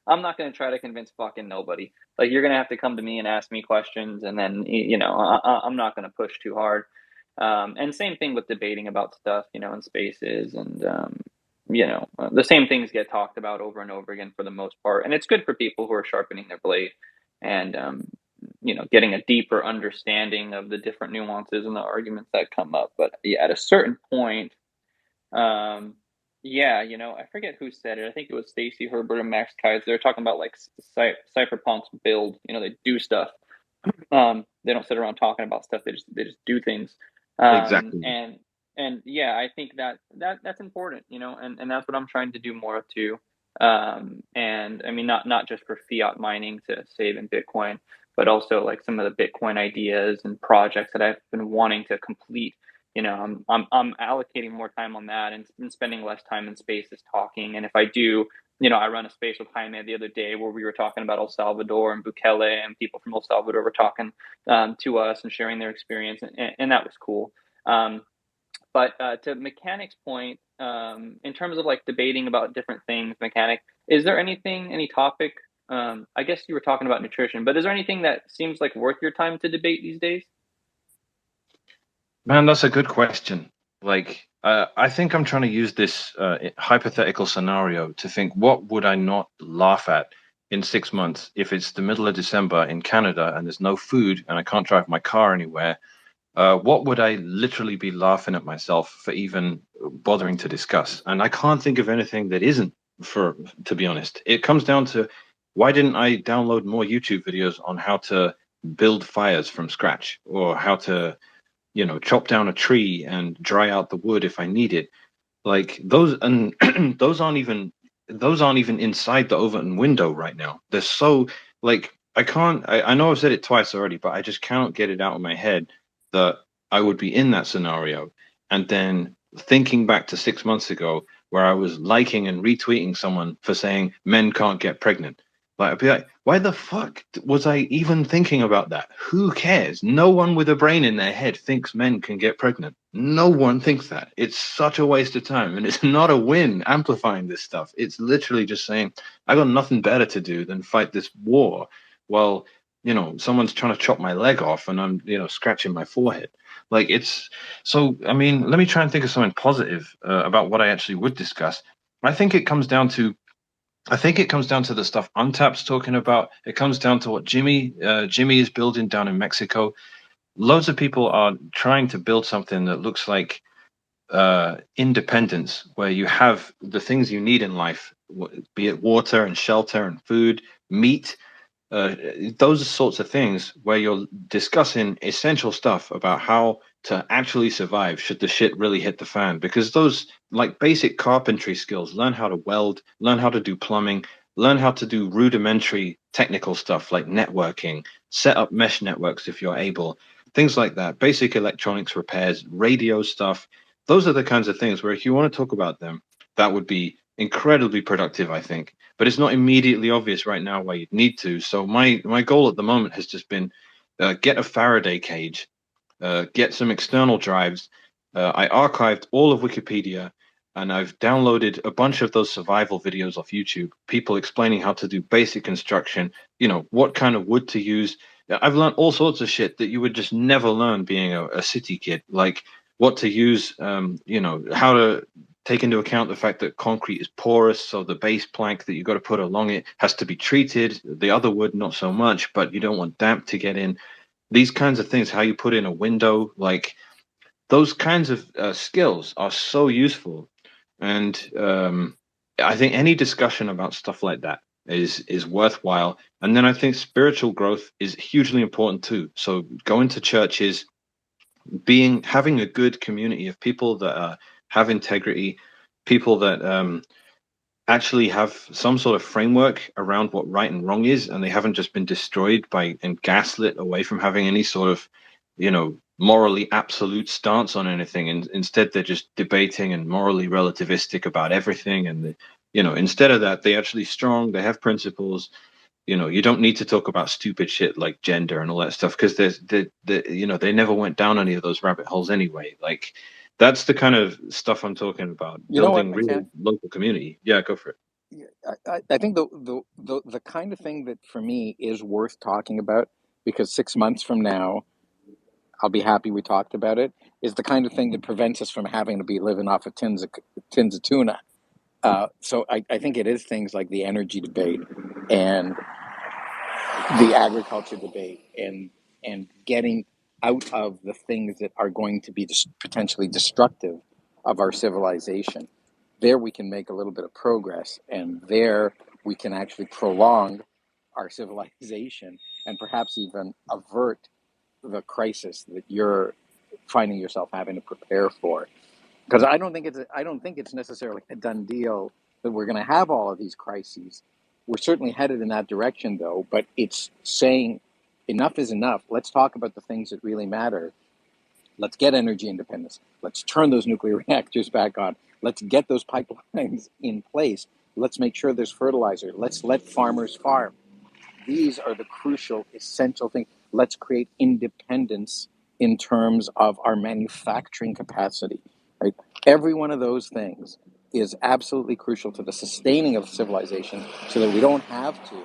I'm not going to try to convince fucking nobody. Like, you're going to have to come to me and ask me questions. And then, I'm not going to push too hard. And same thing with debating about stuff, in spaces. And, the same things get talked about over and over again for the most part. And it's good for people who are sharpening their blade and, getting a deeper understanding of the different nuances and the arguments that come up. But yeah, at a certain point, um, yeah, I forget who said it. I think it was Stacy Herbert and Max Kaiser. They're talking about like cypherpunks build, they do stuff. They don't sit around talking about stuff. They just do things. Exactly. And yeah, I think that's important, and that's what I'm trying to do more of too. And I mean, not just for fiat mining to save in Bitcoin, but also like some of the Bitcoin ideas and projects that I've been wanting to complete. I'm allocating more time on that and spending less time in spaces talking. And if I do, I run a space with Jaime the other day where we were talking about El Salvador and Bukele, and people from El Salvador were talking to us and sharing their experience, and that was cool. But to Mechanic's point, in terms of like debating about different things, Mechanic, is there any topic? I guess you were talking about nutrition, but is there anything that seems like worth your time to debate these days? Man, that's a good question. Like, I think I'm trying to use this hypothetical scenario to think, what would I not laugh at in 6 months if it's the middle of December in Canada and there's no food and I can't drive my car anywhere? What would I literally be laughing at myself for even bothering to discuss? And I can't think of anything that isn't, to be honest. It comes down to, why didn't I download more YouTube videos on how to build fires from scratch, or how to chop down a tree and dry out the wood if I need it. Like those, and those aren't even inside the Overton window right now. They're so, like, I can't. I know I've said it twice already, but I just cannot get it out of my head that I would be in that scenario, and then thinking back to 6 months ago where I was liking and retweeting someone for saying men can't get pregnant. Like, I'd be like, why the fuck was I even thinking about that? Who cares? No one with a brain in their head thinks men can get pregnant. No one thinks that. It's such a waste of time. And it's not a win amplifying this stuff. It's literally just saying, I got nothing better to do than fight this war while, someone's trying to chop my leg off and I'm, scratching my forehead. Like, it's so, I mean, let me try and think of something positive about what I actually would discuss. I think it comes down to I think it comes down to the stuff Untap's talking about. It comes down to what Jimmy is building down in Mexico. Loads of people are trying to build something that looks like independence, where you have the things you need in life, be it water and shelter and food, meat, uh, those sorts of things, where you're discussing essential stuff about how to actually survive should the shit really hit the fan. Because those, like, basic carpentry skills, learn how to weld, learn how to do plumbing, learn how to do rudimentary technical stuff like networking, set up mesh networks if you're able, things like that, basic electronics repairs, radio stuff. Those are the kinds of things where, if you want to talk about them, that would be incredibly productive, I think. But it's not immediately obvious right now why you'd need to. So my goal at the moment has just been, get a Faraday cage, get some external drives. I archived all of Wikipedia, and I've downloaded a bunch of those survival videos off YouTube, people explaining how to do basic construction, what kind of wood to use. I've learned all sorts of shit that you would just never learn being a city kid, like what to use, how to take into account the fact that concrete is porous, so the base plank that you got to put along it has to be treated. The other wood, not so much, but you don't want damp to get in. These kinds of things, how you put in a window, like those kinds of skills are so useful. And I think any discussion about stuff like that is worthwhile. And then I think spiritual growth is hugely important too. So going to churches, having a good community of people that have integrity, people that actually have some sort of framework around what right and wrong is, and they haven't just been destroyed by and gaslit away from having any sort of, morally absolute stance on anything. And instead, they're just debating and morally relativistic about everything. And instead of that, they actually strong. They have principles. You don't need to talk about stupid shit like gender and all that stuff, because they never went down any of those rabbit holes anyway. Like, that's the kind of stuff I'm talking about. You know what, Building McCann? real local community. Yeah, go for it. Yeah, I think the kind of thing that for me is worth talking about, because 6 months from now I'll be happy we talked about it, is the kind of thing that prevents us from having to be living off of tins of tuna. So I think it is things like the energy debate and the agriculture debate, and getting out of the things that are going to be potentially destructive of our civilization. There we can make a little bit of progress, and there we can actually prolong our civilization and perhaps even avert the crisis that you're finding yourself having to prepare for. Because I don't think it's necessarily a done deal that we're going to have all of these crises. We're certainly headed in that direction, though. But it's saying enough is enough. Let's talk about the things that really matter. Let's get energy independence. Let's turn those nuclear reactors back on. Let's get those pipelines in place. Let's make sure there's fertilizer. Let's let farmers farm. These are the crucial, essential things. Let's create independence in terms of our manufacturing capacity. Right? Every one of those things is absolutely crucial to the sustaining of civilization, so that we don't have to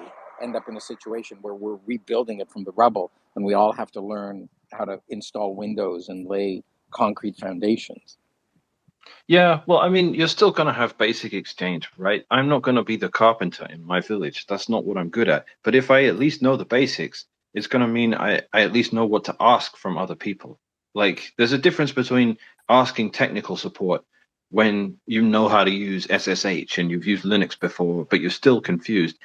end up in a situation where we're rebuilding it from the rubble and we all have to learn how to install windows and lay concrete foundations. Yeah, well, I mean, you're still going to have basic exchange, right? I'm not going to be the carpenter in my village. That's not what I'm good at. But if I at least know the basics, it's going to mean I at least know what to ask from other people. Like, there's a difference between asking technical support when you know how to use SSH and you've used Linux before, but you're still confused,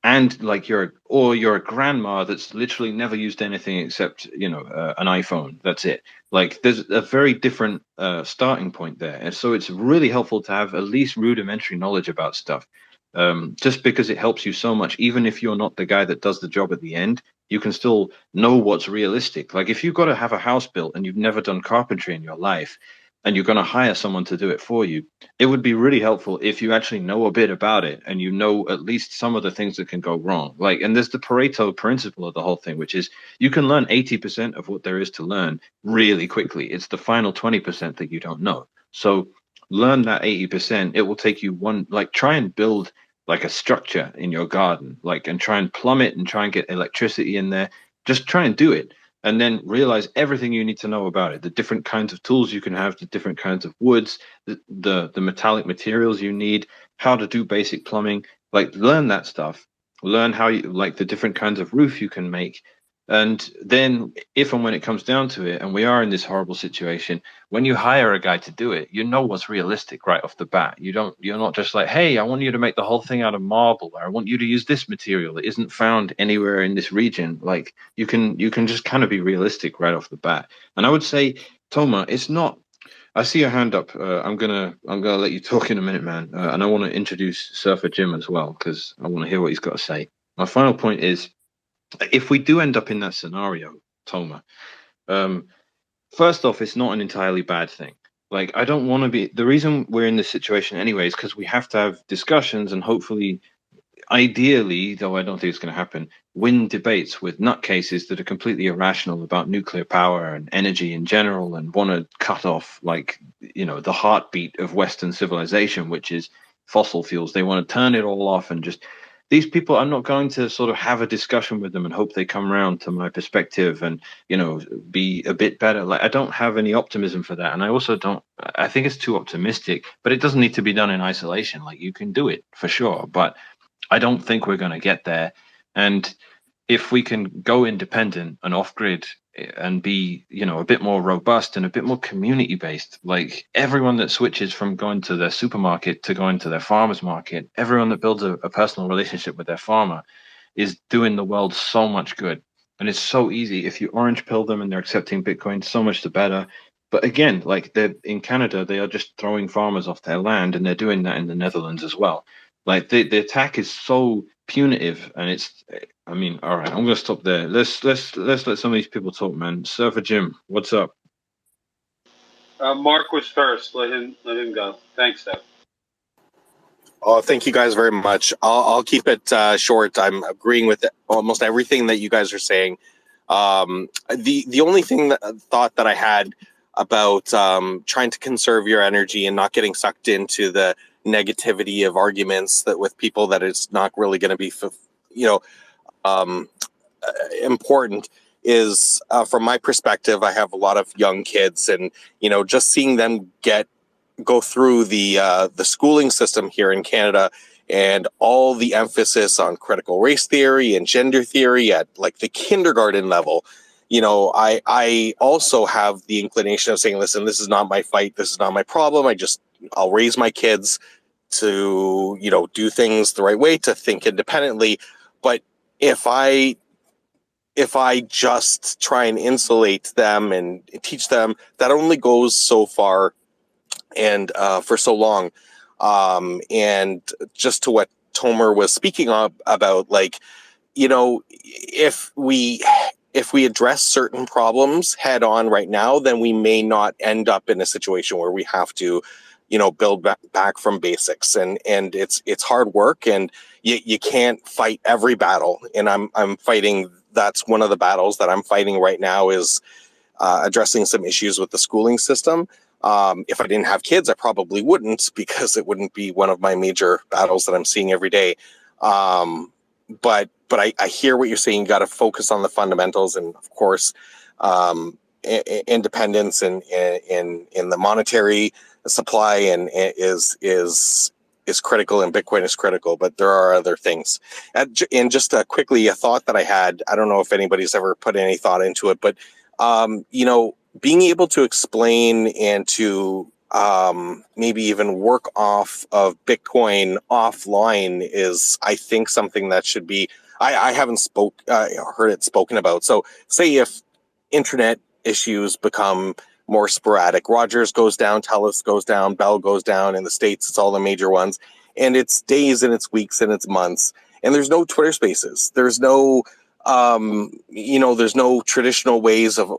and like you're a grandma that's literally never used anything except an iPhone. That's it. Like there's a very different starting point there, and so it's really helpful to have at least rudimentary knowledge about stuff, just because it helps you so much. Even if you're not the guy that does the job at the end, you can still know what's realistic. Like if you've got to have a house built and you've never done carpentry in your life, and you're going to hire someone to do it for you, it would be really helpful if you actually know a bit about it and you know at least some of the things that can go wrong. Like, and there's the Pareto principle of the whole thing, which is you can learn 80% of what there is to learn really quickly. It's the final 20% that you don't know. So learn that 80%. It will take you try and build like a structure in your garden, like, and try and plumb it and try and get electricity in there. Just try and do it, and then realize everything you need to know about it, the different kinds of tools you can have, the different kinds of woods, the metallic materials you need, how to do basic plumbing. Like, learn that stuff, learn how you like the different kinds of roof you can make. And then if and when it comes down to it, and we are in this horrible situation, when you hire a guy to do it, you know what's realistic right off the bat. You're not just like, hey, I want you to make the whole thing out of marble, or I want you to use this material that isn't found anywhere in this region. Like, you can just kind of be realistic right off the bat. And I would say, Toma, it's not. I see your hand up. I'm gonna let you talk in a minute, man. And I want to introduce Surfer Jim as well, because I want to hear what he's got to say. My final point is, if we do end up in that scenario, Toma, um, first off, it's not an entirely bad thing. Like, I don't want to be. The reason we're in this situation anyway is because we have to have discussions and hopefully, ideally, though I don't think it's going to happen, win debates with nutcases that are completely irrational about nuclear power and energy in general and want to cut off, like, the heartbeat of Western civilization, which is fossil fuels. They want to turn it all off and just. These people, I'm not going to sort of have a discussion with them and hope they come around to my perspective and, be a bit better. Like, I don't have any optimism for that. And I also don't, I think it's too optimistic, but it doesn't need to be done in isolation. Like, you can do it for sure, but I don't think we're going to get there. And if we can go independent and off grid and be, a bit more robust and a bit more community based, like everyone that switches from going to their supermarket to going to their farmer's market, everyone that builds a personal relationship with their farmer is doing the world so much good. And it's so easy. If you orange pill them and they're accepting Bitcoin, so much the better. But again, like, they're in Canada, they are just throwing farmers off their land, and they're doing that in the Netherlands as well. Like, the attack is so punitive, and it's. I mean, all right, I'm gonna stop there. Let's let some of these people talk, man. Surfer Jim, what's up? Mark was first. Let him go. Thanks, Steph. Oh, thank you guys very much. I'll keep it short. I'm agreeing with almost everything that you guys are saying. The only thought that I had about trying to conserve your energy and not getting sucked into the negativity of arguments that with people that it's not really going to be, important is, from my perspective, I have a lot of young kids, and just seeing them go through the schooling system here in Canada, and all the emphasis on critical race theory and gender theory at like the kindergarten level. I also have the inclination of saying, listen, this is not my fight. This is not my problem. I'll raise my kids to, do things the right way, to think independently. But if I if I just try and insulate them and teach them, that only goes so far and for so long. And just to what Tomer was speaking about, like, you know, if we address certain problems head on right now, then we may not end up in a situation where we have to, you know, build back from basics, and it's hard work, and you can't fight every battle. And I'm fighting. That's one of the battles that I'm fighting right now, is addressing some issues with the schooling system. If I didn't have kids, I probably wouldn't, because it wouldn't be one of my major battles that I'm seeing every day. But I hear what you're saying. You got to focus on the fundamentals, and of course, independence and in the monetary supply and is critical, and Bitcoin is critical. But there are other things. And just quickly, a thought that I had. I don't know if anybody's ever put any thought into it, but you know, being able to explain and to maybe even work off of Bitcoin offline is, I think, something that should be. I haven't heard it spoken about. So, say if internet issues become more sporadic, Rogers goes down, Telus goes down, Bell goes down. In the States, it's all the major ones, and it's days and it's weeks and it's months, and there's no Twitter Spaces. There's no you know, there's no traditional ways of,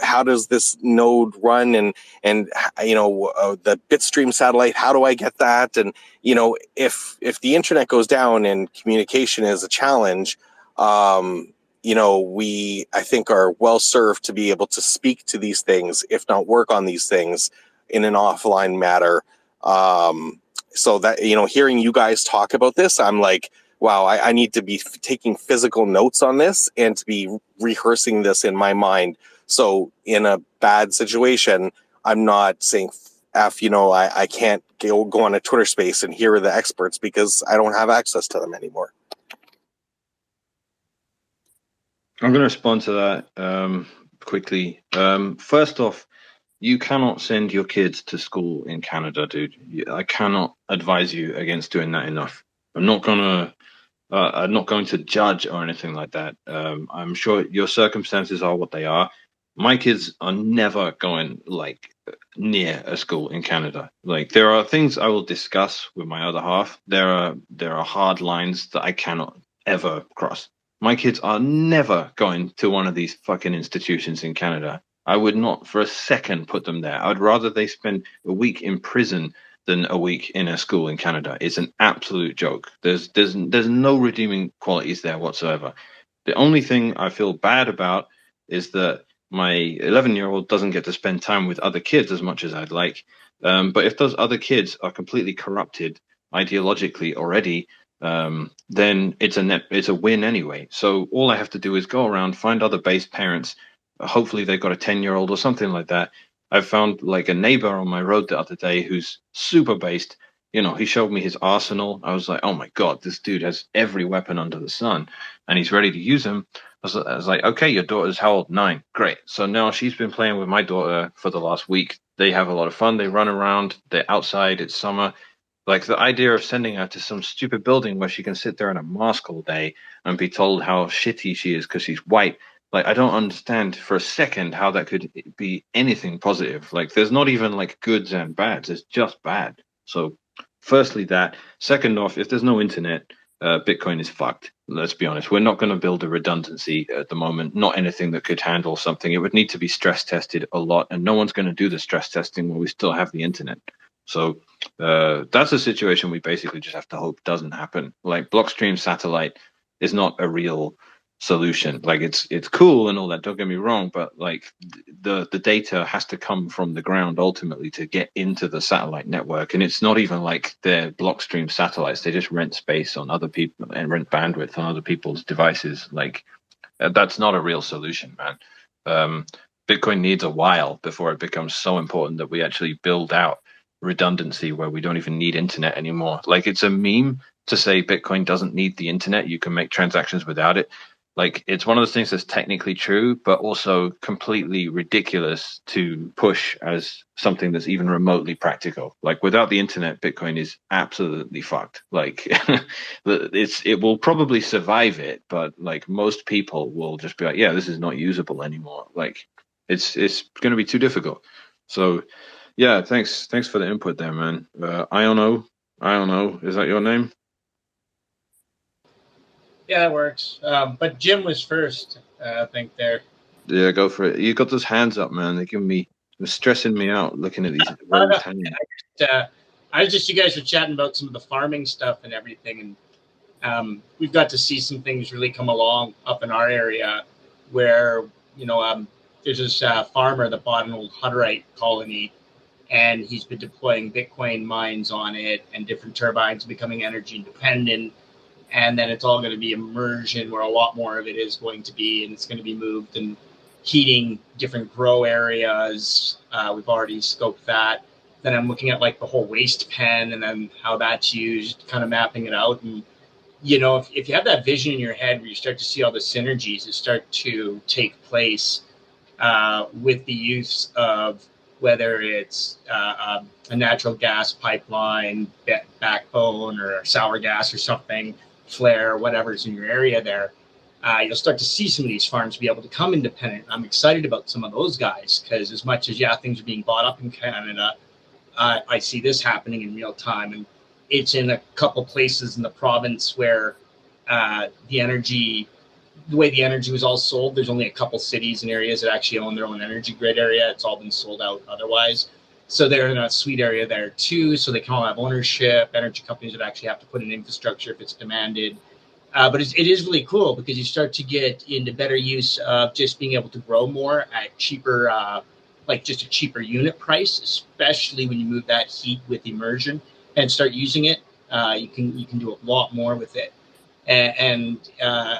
how does this node run, and you know, the Bitstream satellite, how do I get that? And you know, if the internet goes down and communication is a challenge, you know, I think are well served to be able to speak to these things, if not work on these things in an offline matter. So that, you know, hearing you guys talk about this, I'm like, wow, I need to be taking physical notes on this and to be rehearsing this in my mind. So in a bad situation, I'm not saying, you know, I can't go on a Twitter space and hear the experts, because I don't have access to them anymore. I'm going to respond to that quickly. First off, you cannot send your kids to school in Canada, dude. I cannot advise you against doing that enough. I'm not going to judge or anything like that. I'm sure your circumstances are what they are. My kids are never going like near a school in Canada. Like, there are things I will discuss with my other half. There are hard lines that I cannot ever cross. My kids are never going to one of these fucking institutions in Canada. I would not for a second put them there. I'd rather they spend a week in prison than a week in a school in Canada. It's an absolute joke. There's no redeeming qualities there whatsoever. The only thing I feel bad about is that my 11-year-old doesn't get to spend time with other kids as much as I'd like. But if those other kids are completely corrupted ideologically already, then it's a win anyway. So all I have to do is go around, find other base parents. Hopefully they've got a 10-year-old or something like that. I found like a neighbor on my road the other day who's super based. You know, he showed me his arsenal. I was like, oh my God, this dude has every weapon under the sun and he's ready to use them. I was like, okay, your daughter's how old? 9. Great. So now she's been playing with my daughter for the last week. They have a lot of fun. They run around. They're outside. It's summer. Like, the idea of sending her to some stupid building where she can sit there in a mask all day and be told how shitty she is because she's white. Like, I don't understand for a second how that could be anything positive. Like, there's not even like goods and bads. It's just bad. So firstly, that. Second off, if there's no internet, Bitcoin is fucked. Let's be honest. We're not going to build a redundancy at the moment. Not anything that could handle something. It would need to be stress tested a lot, and no one's going to do the stress testing when we still have the internet. So that's a situation we basically just have to hope doesn't happen. Like, Blockstream satellite is not a real solution. Like, it's cool and all that, don't get me wrong, but like the data has to come from the ground ultimately to get into the satellite network. And it's not even like they're Blockstream satellites. They just rent space on other people and rent bandwidth on other people's devices. Like, that's not a real solution, man. Bitcoin needs a while before it becomes so important that we actually build out redundancy where we don't even need internet anymore. Like, it's a meme to say Bitcoin doesn't need the internet. You can make transactions without it. Like, it's one of those things that's technically true, but also completely ridiculous to push as something that's even remotely practical. Like, without the internet, Bitcoin is absolutely fucked. Like, it will probably survive it, but like most people will just be like, yeah, this is not usable anymore. Like, it's going to be too difficult. So, yeah, thanks for the input there, man. I don't know. Is that your name? Yeah, that works. But Jim was first, I think, there. Yeah, go for it. You got those hands up, man. They're stressing me out looking at these No, raised hands. I was just, you guys were chatting about some of the farming stuff and everything, and we've got to see some things really come along up in our area where, there's this farmer that bought an old Hutterite colony, and he's been deploying Bitcoin mines on it and different turbines, becoming energy independent. And then it's all going to be immersion, where a lot more of it is going to be, and it's going to be moved and heating different grow areas. We've already scoped that. Then I'm looking at like the whole waste pen and then how that's used, kind of mapping it out. And if you have that vision in your head where you start to see all the synergies that start to take place with the use of whether it's a natural gas pipeline backbone or sour gas or something, flare, whatever's in your area there, you'll start to see some of these farms be able to come independent. I'm excited about some of those guys because as much as, things are being bought up in Canada, I see this happening in real time. And it's in a couple places in the province where the way the energy was all sold, there's only a couple cities and areas that actually own their own energy grid area. It's all been sold out otherwise. So they're in a sweet area there too. So they can all have ownership. Energy companies would actually have to put in infrastructure if it's demanded. But it is really cool because you start to get into better use of just being able to grow more at cheaper, like just a cheaper unit price, especially when you move that heat with immersion and start using it. You can do a lot more with it. And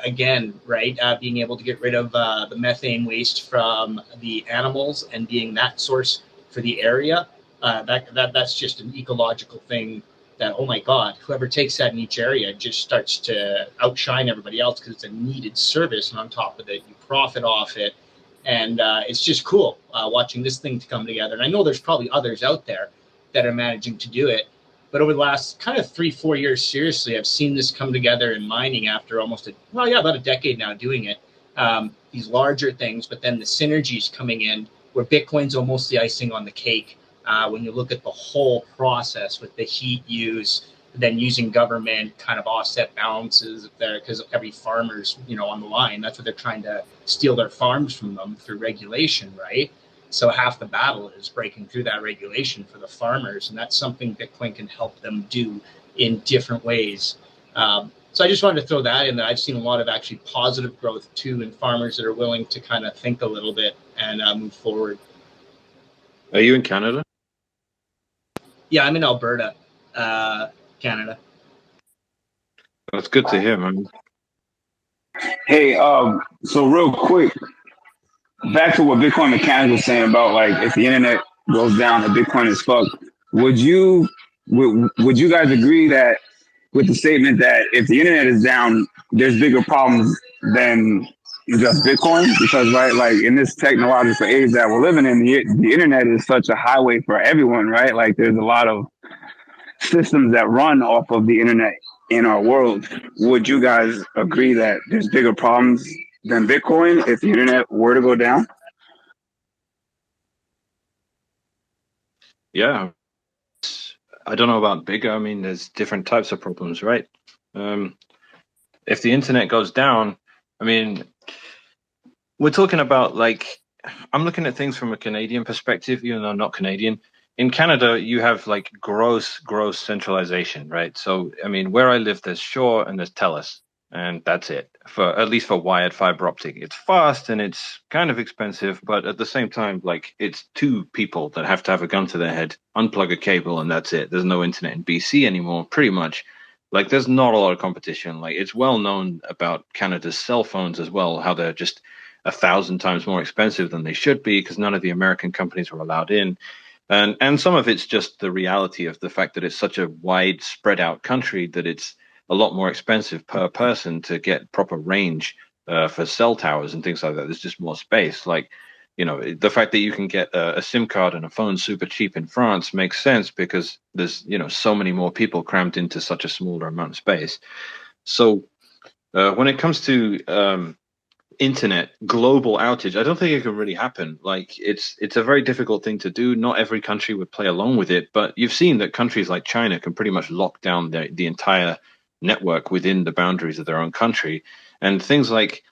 again, right, being able to get rid of the methane waste from the animals and being that source for the area, that's just an ecological thing that, oh my God, whoever takes that in each area just starts to outshine everybody else because it's a needed service. And on top of it, you profit off it. And it's just cool watching this thing to come together. And I know there's probably others out there that are managing to do it. But over the last kind of 3-4 years, seriously, I've seen this come together in mining after almost about a decade now doing it. These larger things, but then the synergies coming in where Bitcoin's almost the icing on the cake. When you look at the whole process with the heat use, then using government kind of offset balances there because every farmer's, on the line. That's what they're trying to steal their farms from them through regulation, right? So half the battle is breaking through that regulation for the farmers, and that's something Bitcoin can help them do in different ways. So I just wanted to throw that in there. I've seen a lot of actually positive growth too in farmers that are willing to kind of think a little bit and move forward. Are you in Canada? Yeah, I'm in Alberta, Canada. That's good to hear, man. Hey, so real quick, back to what Bitcoin Mechanics was saying about like if the internet goes down, the Bitcoin is fucked. Would you guys agree that with the statement that if the internet is down, there's bigger problems than just Bitcoin? Because right, like in this technological age that we're living in, the internet is such a highway for everyone, right? Like there's a lot of systems that run off of the internet in our world. Would you guys agree that there's bigger problems than Bitcoin if the internet were to go down? Yeah. I don't know about bigger. I mean, there's different types of problems, right? If the internet goes down, I mean, we're talking about like, I'm looking at things from a Canadian perspective, even though I'm not Canadian. In Canada, you have like gross centralization, right? So, I mean, where I live, there's Shaw and there's TELUS, and that's it. At least for wired fiber optic, it's fast and it's kind of expensive, but at the same time, like it's two people that have to have a gun to their head, unplug a cable, and that's it. There's no internet in BC anymore, pretty much. Like, there's not a lot of competition. Like, it's well known about Canada's cell phones as well, how they're just 1,000 times more expensive than they should be because none of the American companies were allowed in. And some of it's just the reality of the fact that it's such a wide spread out country that it's a lot more expensive per person to get proper range for cell towers and things like that. There's just more space. Like, the fact that you can get a SIM card and a phone super cheap in France makes sense because there's, so many more people crammed into such a smaller amount of space. So when it comes to internet global outage, I don't think it can really happen. Like, it's a very difficult thing to do. Not every country would play along with it, but you've seen that countries like China can pretty much lock down the entire network within the boundaries of their own country. And things like,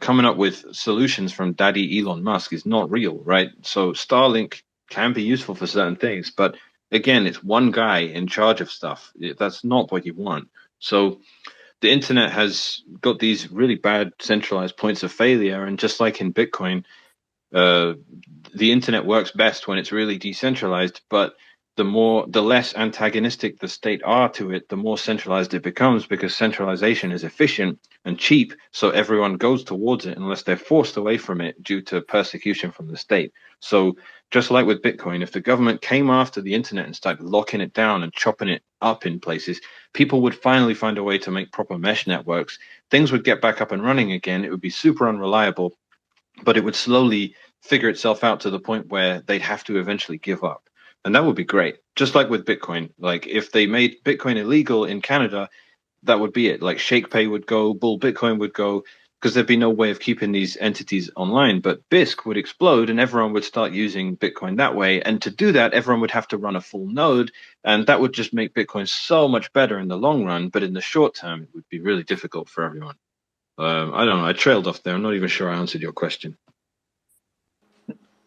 coming up with solutions from daddy Elon Musk is not real, right? So Starlink can be useful for certain things, but again, it's one guy in charge of stuff. That's not what you want. So the internet has got these really bad centralized points of failure, and just like in Bitcoin, uh, the internet works best when it's really decentralized, but the less antagonistic the state are to it, the more centralized it becomes, because centralization is efficient and cheap, so everyone goes towards it unless they're forced away from it due to persecution from the state. So just like with Bitcoin, if the government came after the internet and started locking it down and chopping it up in places, people would finally find a way to make proper mesh networks. Things would get back up and running again. It would be super unreliable, but it would slowly figure itself out to the point where they'd have to eventually give up. And that would be great. Just like with Bitcoin. Like, if they made Bitcoin illegal in Canada, that would be it. Like, ShakePay would go, Bull Bitcoin would go, because there'd be no way of keeping these entities online. But BISC would explode and everyone would start using Bitcoin that way. And to do that, everyone would have to run a full node. And that would just make Bitcoin so much better in the long run. But in the short term, it would be really difficult for everyone. I don't know. I trailed off there. I'm not even sure I answered your question.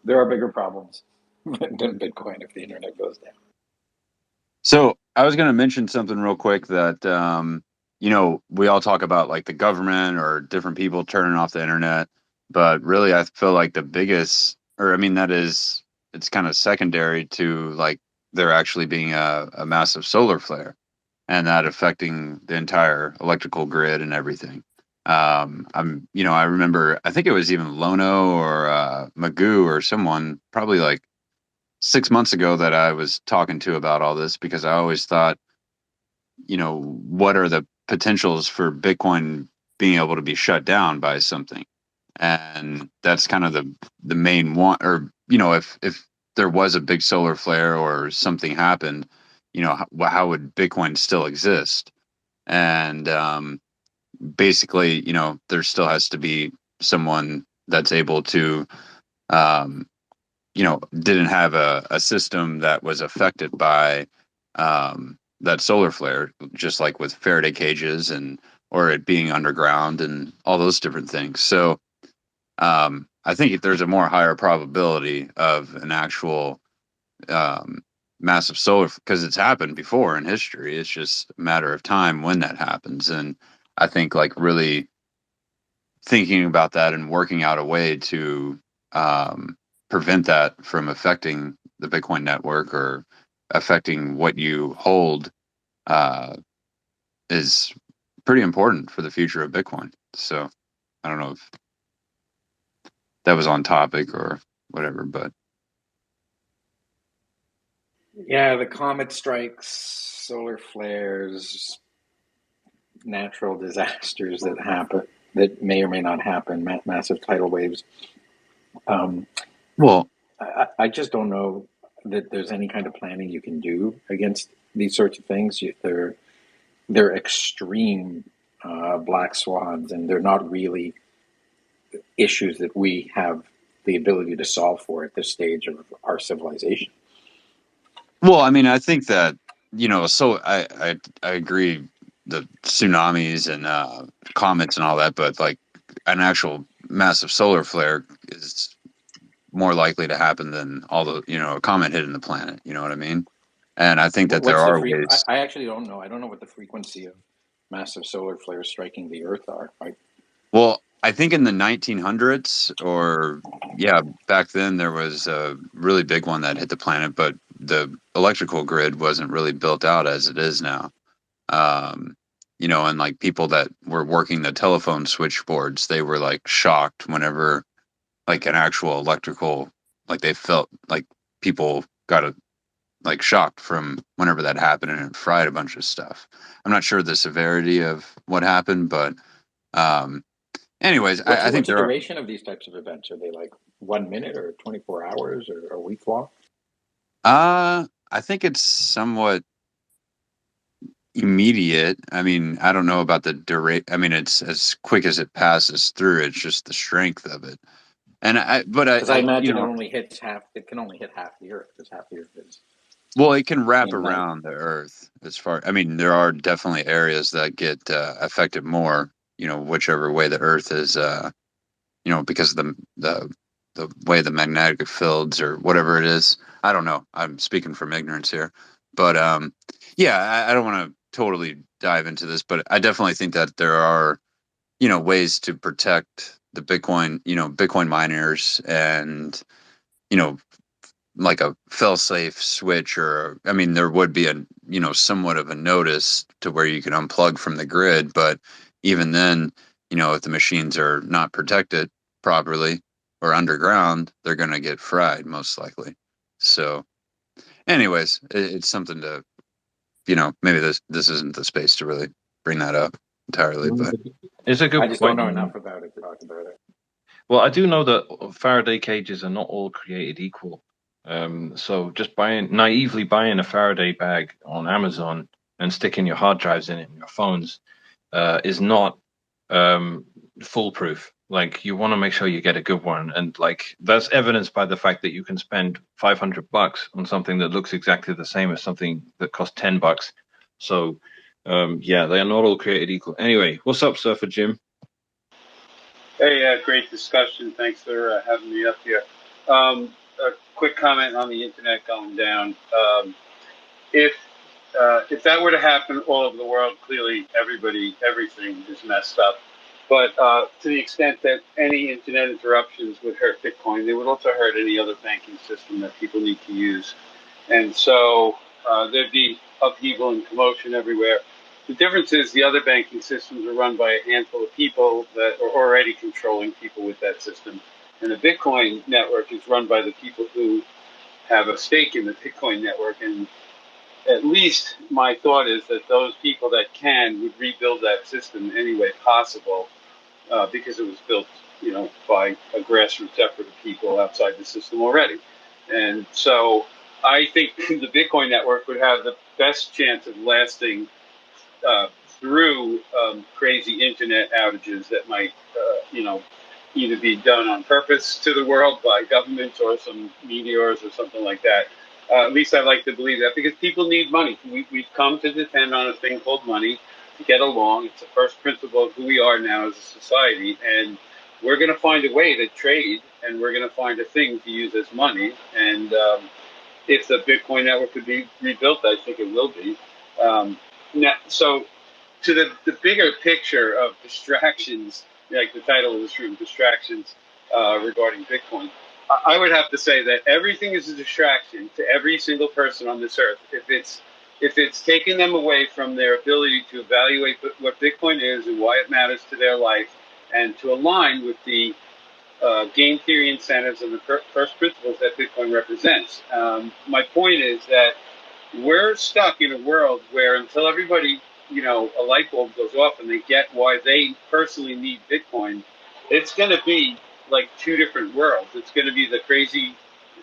There are bigger problems than Bitcoin if the internet goes down. So I was going to mention something real quick that, we all talk about like the government or different people turning off the internet, but really I feel like the biggest, or I mean, it's kind of secondary to like there actually being a massive solar flare and that affecting the entire electrical grid and everything. I remember, I think it was even Lono or Magoo or someone probably like 6 months ago that I was talking to about all this, because I always thought, what are the potentials for Bitcoin being able to be shut down by something? And that's kind of the main one, or, if there was a big solar flare or something happened, how would Bitcoin still exist? And basically, there still has to be someone that's able to, um, didn't have a system that was affected by that solar flare, just like with Faraday cages or it being underground and all those different things. So I think there's a more higher probability of an actual massive solar, because it's happened before in history. It's just a matter of time when that happens. And I think like really thinking about that and working out a way to prevent that from affecting the Bitcoin network or affecting what you hold uh, is pretty important for the future of Bitcoin. So I don't know if that was on topic or whatever, but Yeah, the comet strikes, solar flares, natural disasters that happen, that may or may not happen, massive tidal waves. well, I just don't know that there's any kind of planning you can do against these sorts of things. They're extreme black swans, and they're not really issues that we have the ability to solve for at this stage of our civilization. well, I mean, I think that so I agree, the tsunamis and comets and all that, but like an actual massive solar flare is more likely to happen than all the a comet hitting the planet. You know what I mean? And I think that there What's the are ways. I actually don't know. I don't know what the frequency of massive solar flares striking the Earth are. Well, I think in the 1900s, or yeah, back then there was a really big one that hit the planet, but the electrical grid wasn't really built out as it is now. Um, and like people that were working the telephone switchboards, they were like shocked whenever like an actual electrical, like they felt like people got like shocked from whenever that happened, and it fried a bunch of stuff. I'm not sure the severity of what happened, but um, anyways, I think What's the there are. duration of these types of events? Are they like 1 minute or 24 hours or a week long? I think it's somewhat immediate. I mean, I don't know about the duration. I mean, it's as quick as it passes through. It's just the strength of it. And Because I you imagine know, it can only hit half the Earth, because half the Earth is well, it can wrap in night. around the Earth as far. I mean, there are definitely areas that get affected more. You know, whichever way the Earth is. You know, because of the way the magnetic fields or whatever it is. I don't know. I'm speaking from ignorance here, but yeah, I don't want to totally dive into this, but I definitely think that there are, you know, ways to protect the Bitcoin, you know, Bitcoin miners, and you know, like a fail-safe switch, or I mean, there would be a, you know, somewhat of a notice to where you can unplug from the grid, but even then, you know, if the machines are not protected properly or underground, they're going to get fried most likely. So, anyways, it's something to, you know, maybe this isn't the space to really bring that up entirely, but It's a I good just don't point. know enough about it to talk about it. Well, I do know that Faraday cages are not all created equal. So just naively buying a Faraday bag on Amazon and sticking your hard drives in it and your phones is not um, foolproof. Like you want to make sure you get a good one, and like that's evidenced by the fact that you can spend $500 on something that looks exactly the same as something that costs $10. So yeah, they are not all created equal. Anyway, what's up, Surfer Jim? Hey, great discussion. Thanks for having me up here. A quick comment on the internet going down. If if that were to happen all over the world, clearly everything is messed up. But to the extent that any internet interruptions would hurt Bitcoin, they would also hurt any other banking system that people need to use. And so there'd be upheaval and commotion everywhere. The difference is the other banking systems are run by a handful of people that are already controlling people with that system. And the Bitcoin network is run by the people who have a stake in the Bitcoin network. And at least my thought is that those people that can would rebuild that system any way possible, because it was built, by a grassroots effort of people outside the system already. And so I think the Bitcoin network would have the best chance of lasting through crazy internet outages that might, either be done on purpose to the world by governments or some meteors or something like that. At least I like to believe that, because people need money. We've come to depend on a thing called money to get along. It's the first principle of who we are now as a society. And we're going to find a way to trade, and we're going to find a thing to use as money. And if the Bitcoin network could be rebuilt, I think it will be. So to the bigger picture of distractions, like the title of this room, distractions regarding Bitcoin, I would have to say that everything is a distraction to every single person on this earth. If it's taking them away from their ability to evaluate what Bitcoin is and why it matters to their life, and to align with the game theory incentives and the first principles that Bitcoin represents. My point is that we're stuck in a world where until everybody, a light bulb goes off and they get why they personally need Bitcoin, it's going to be like two different worlds. It's going to be the crazy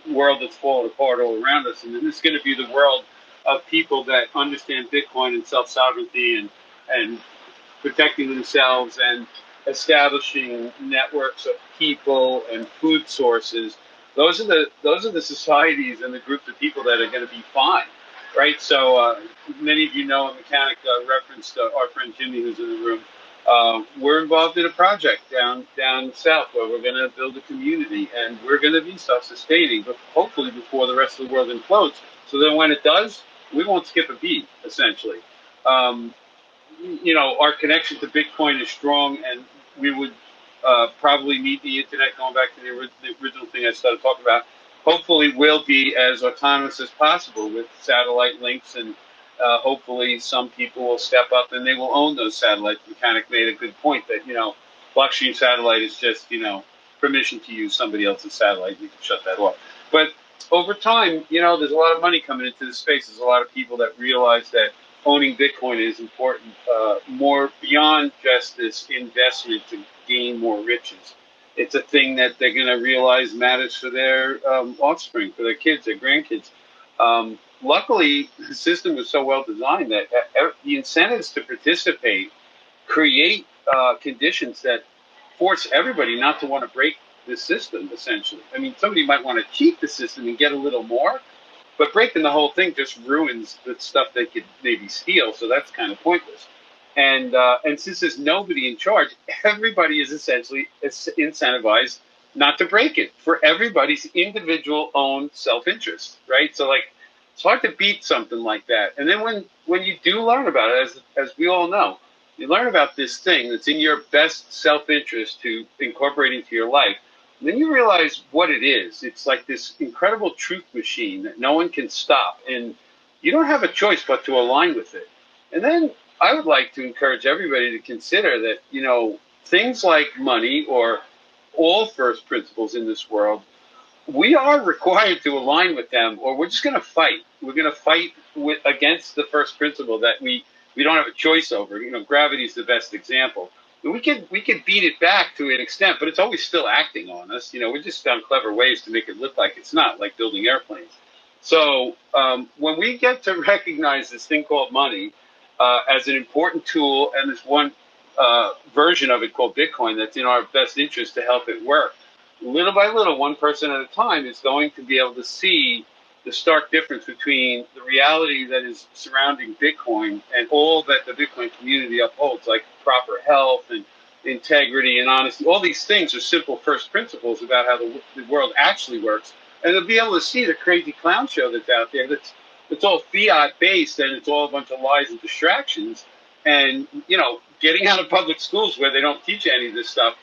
world that's falling apart all around us, and then it's going to be the world of people that understand Bitcoin and self-sovereignty and protecting themselves and establishing networks of people and food sources. Those are the societies and the groups of people that are going to be fine, right? So many of you know a mechanic referenced our friend Jimmy, who's in the room. We're involved in a project down south where we're going to build a community, and we're going to be self-sustaining, but hopefully before the rest of the world implodes. So then when it does, we won't skip a beat, essentially. Our connection to Bitcoin is strong, and we would probably need the internet, going back to the original thing I started talking about. Hopefully, we'll be as autonomous as possible with satellite links, and hopefully some people will step up and they will own those satellites. Mechanic made a good point that, blockchain satellite is just, permission to use somebody else's satellite. You can shut that off. But over time, there's a lot of money coming into this space. There's a lot of people that realize that owning Bitcoin is important, more beyond just this investment to gain more riches. It's a thing that they're going to realize matters for their offspring, for their kids, their grandkids. Luckily, the system was so well designed that the incentives to participate create conditions that force everybody not to want to break the system, essentially. I mean, somebody might want to cheat the system and get a little more, but breaking the whole thing just ruins the stuff they could maybe steal, so that's kind of pointless. And since there's nobody in charge, everybody is essentially incentivized not to break it for everybody's individual own self-interest, right? So like, it's hard to beat something like that. And then when you do learn about it, as we all know, you learn about this thing that's in your best self-interest to incorporate into your life, and then you realize what it is. It's like this incredible truth machine that no one can stop, and you don't have a choice but to align with it. And then I would like to encourage everybody to consider that, you know, things like money or all first principles in this world, we are required to align with them, or we're just going to fight. We're going to fight against the first principle that we don't have a choice over. You know, gravity is the best example. We could beat it back to an extent, but it's always still acting on us. You know, we just found clever ways to make it look like it's not, like building airplanes. So when we get to recognize this thing called money as an important tool, and this one version of it called Bitcoin that's in our best interest to help it work, little by little, one person at a time is going to be able to see the stark difference between the reality that is surrounding Bitcoin and all that the Bitcoin community upholds, like proper health and integrity and honesty. All these things are simple first principles about how the world actually works. And they'll be able to see the crazy clown show that's out there that's all fiat based, and it's all a bunch of lies and distractions. And, you know, getting out of public schools where they don't teach any of this stuff,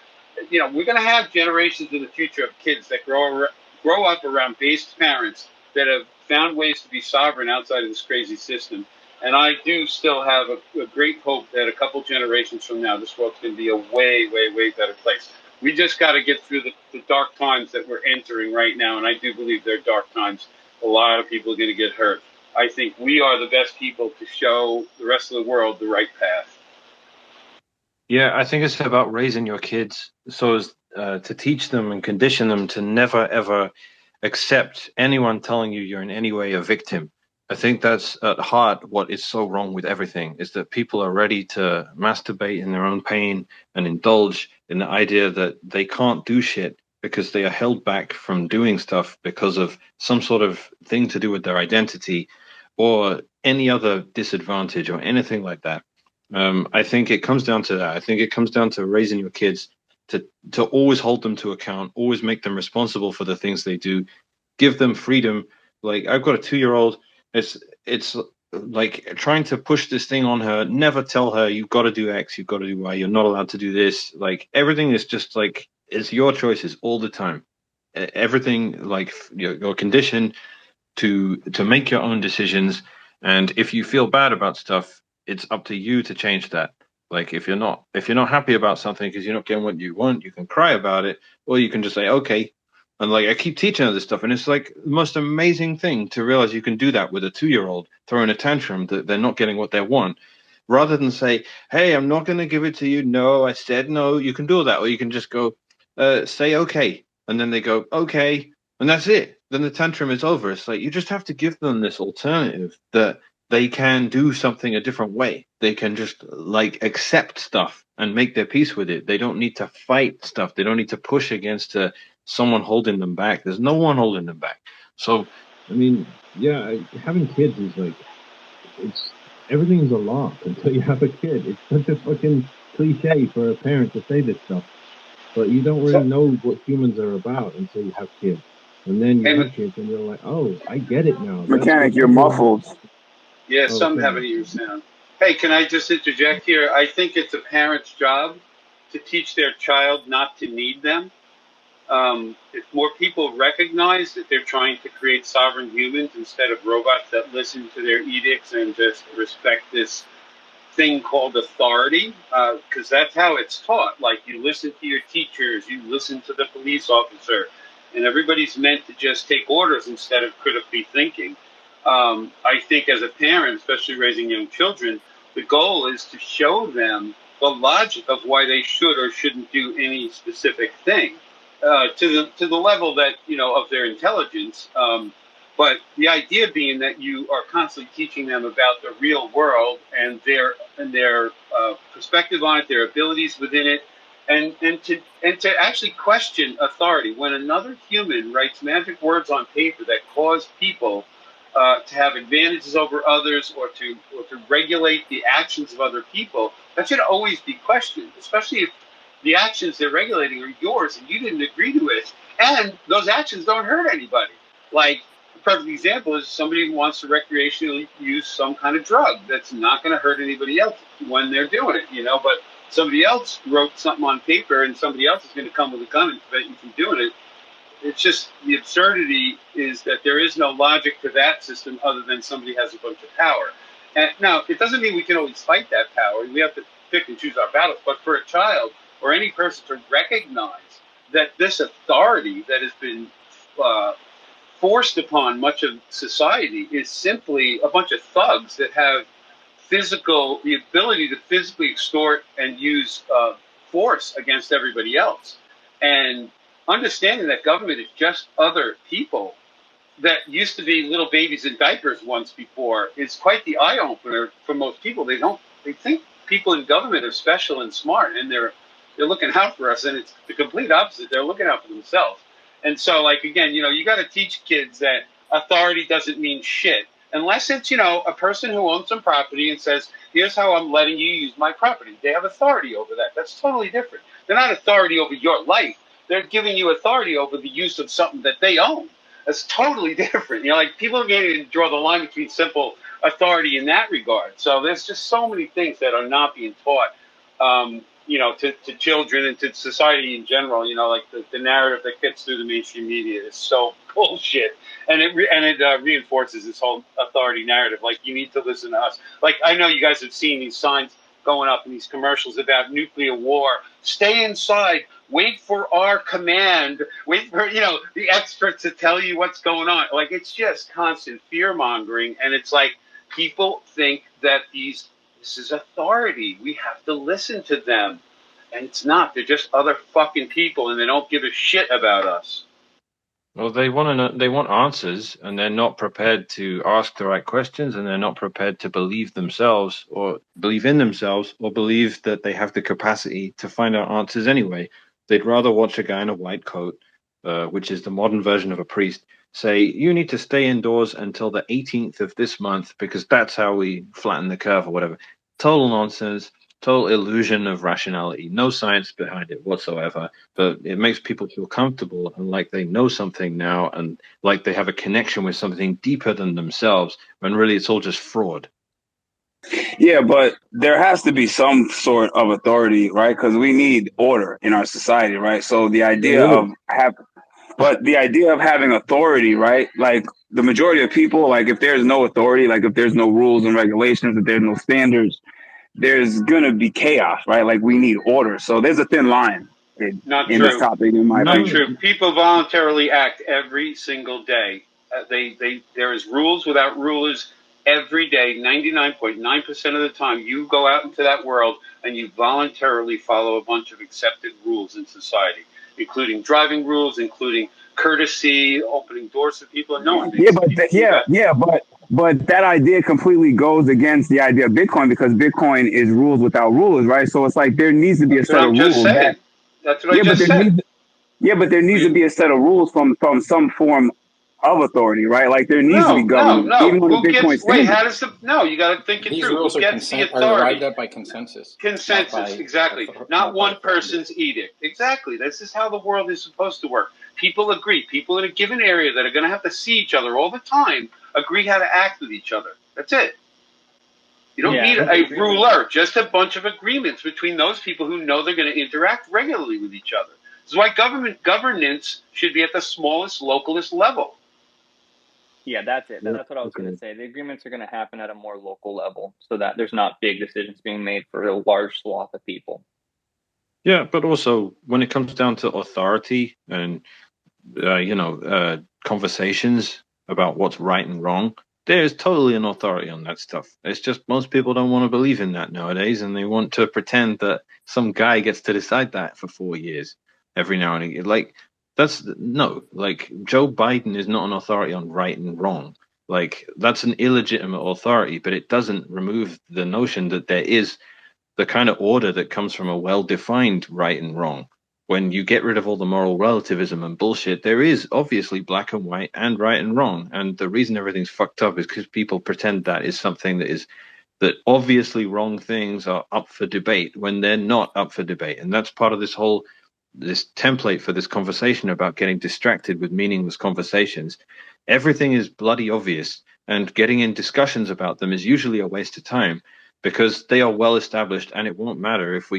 you know, we're going to have generations in the future of kids that grow up around based parents that have found ways to be sovereign outside of this crazy system. And I do still have a great hope that a couple generations from now, this world's going to be a way, way, way better place. We just got to get through the dark times that we're entering right now. And I do believe they're dark times. A lot of people are going to get hurt. I think we are the best people to show the rest of the world the right path. Yeah, I think it's about raising your kids so as to teach them and condition them to never, ever accept anyone telling you you're in any way a victim. I think that's at heart what is so wrong with everything, is that people are ready to masturbate in their own pain and indulge in the idea that they can't do shit because they are held back from doing stuff because of some sort of thing to do with their identity or any other disadvantage or anything like that. I think it comes down to that. I think it comes down to raising your kids to always hold them to account, always make them responsible for the things they do, give them freedom. Like, I've got a 2-year-old. It's like trying to push this thing on her. Never tell her you've got to do X, you've got to do Y, you're not allowed to do this. Like, everything is just like, it's your choices all the time. Everything, like, you're conditioned to make your own decisions. And if you feel bad about stuff, it's up to you to change that. Like, if you're not happy about something because you're not getting what you want, you can cry about it, or you can just say, okay. And like, I keep teaching her this stuff, and it's like the most amazing thing to realize you can do that with a 2-year-old throwing a tantrum that they're not getting what they want, rather than say, hey, I'm not going to give it to you. No, I said no. You can do that. Or you can just go, say okay. And then they go, okay. And that's it. Then the tantrum is over. It's like, you just have to give them this alternative that they can do something a different way. They can just like accept stuff and make their peace with it. They don't need to fight stuff. They don't need to push against someone holding them back. There's no one holding them back. So, I mean, yeah, having kids is like, it's everything is a law until you have a kid. It's such a fucking cliche for a parent to say this stuff, but you don't really know what humans are about until you have kids. And then you have kids and you're like, oh, I get it now. Mechanic, you're muffled. Yeah, some have an ear sound. Hey, can I just interject here? I think it's a parent's job to teach their child not to need them. If more people recognize that they're trying to create sovereign humans instead of robots that listen to their edicts and just respect this thing called authority, because that's how it's taught. Like, you listen to your teachers, you listen to the police officer, and everybody's meant to just take orders instead of critically thinking. I think as a parent, especially raising young children, the goal is to show them the logic of why they should or shouldn't do any specific thing, to the level that of their intelligence. But the idea being that you are constantly teaching them about the real world and their perspective on it, their abilities within it, and to actually question authority. When another human writes magic words on paper that cause people to have advantages over others, or to regulate the actions of other people, that should always be questioned, especially if the actions they're regulating are yours and you didn't agree to it, and those actions don't hurt anybody. Like, a perfect example is somebody who wants to recreationally use some kind of drug that's not going to hurt anybody else when they're doing it, but somebody else wrote something on paper and somebody else is going to come with a gun and prevent you from doing it. It's just, the absurdity is that there is no logic to that system other than somebody has a bunch of power. And now, it doesn't mean we can always fight that power. We have to pick and choose our battles. But for a child or any person to recognize that this authority that has been forced upon much of society is simply a bunch of thugs that have the ability to physically extort and use force against everybody else. And understanding that government is just other people that used to be little babies in diapers once before is quite the eye opener for most people. They think people in government are special and smart, and they're looking out for us, and it's the complete opposite. They're looking out for themselves. And so, like, again, you got to teach kids that authority doesn't mean shit unless it's a person who owns some property and says, here's how I'm letting you use my property. They have authority over that. That's totally different. They're not authority over your life. They're giving you authority over the use of something that they own. That's totally different. Like, people are getting to draw the line between simple authority in that regard. So there's just so many things that are not being taught, to children and to society in general. Like the narrative that gets through the mainstream media is so bullshit, and it reinforces this whole authority narrative. Like, you need to listen to us. Like, I know you guys have seen these signs going up in these commercials about nuclear war. Stay inside. Wait for our command. Wait for the experts to tell you what's going on. Like, it's just constant fear mongering, and it's like people think that this is authority. We have to listen to them, and it's not. They're just other fucking people, and they don't give a shit about us. Well, they want to know, they want answers, and they're not prepared to ask the right questions, and they're not prepared to believe themselves, or believe in themselves, or believe that they have the capacity to find out answers anyway. They'd rather watch a guy in a white coat, which is the modern version of a priest, say, you need to stay indoors until the 18th of this month because that's how we flatten the curve or whatever. Total nonsense. Total illusion of rationality, no science behind it whatsoever, but it makes people feel comfortable and like they know something now and like they have a connection with something deeper than themselves, when really it's all just fraud. Yeah, but there has to be some sort of authority, right? Because we need order in our society, right? So the idea of having authority, right? Like, the majority of people, like, if there's no authority, like if there's no rules and regulations, if there's no standards, there's gonna be chaos, right? Like, we need order. So there's a thin line in this topic, in my opinion. Not true. People voluntarily act every single day. There is rules without rulers every day. 99.9% of the time, you go out into that world and you voluntarily follow a bunch of accepted rules in society, including driving rules, including courtesy, opening doors for people, and no one thinks But that idea completely goes against the idea of Bitcoin, because Bitcoin is rules without rulers, right? So it's like there needs to be a set of rules. That's what I just said. But there needs to be a set of rules from some form of authority, right? Like, there needs to be government. No. Even Who Bitcoin gets? Wait, how does the? No, you got to think it These through. rules Who are gets the are authority? arrived at by consensus. Consensus, exactly. Not one person's edict. Exactly. This is how the world is supposed to work. People agree. People in a given area that are going to have to see each other all the time agree how to act with each other. That's it. You don't need a ruler, just a bunch of agreements between those people who know they're going to interact regularly with each other. This is why governance should be at the smallest, localist level. Yeah, that's it. That's what I was going to say. The agreements are going to happen at a more local level so that there's not big decisions being made for a large swath of people. Yeah, but also when it comes down to authority and conversations about what's right and wrong, There's totally an authority on that stuff. It's just most people don't want to believe in that nowadays, and they want to pretend that some guy gets to decide that for 4 years every now and again. Like, that's no, like, Joe Biden is not an authority on right and wrong. Like, that's an illegitimate authority, but it doesn't remove the notion that there is the kind of order that comes from a well-defined right and wrong. When you get rid of all the moral relativism and bullshit, there is obviously black and white and right and wrong. And the reason everything's fucked up is because people pretend that is something that obviously wrong things are up for debate when they're not up for debate. And that's part of this template for this conversation about getting distracted with meaningless conversations. Everything is bloody obvious, and getting in discussions about them is usually a waste of time because they are well established, and it won't matter if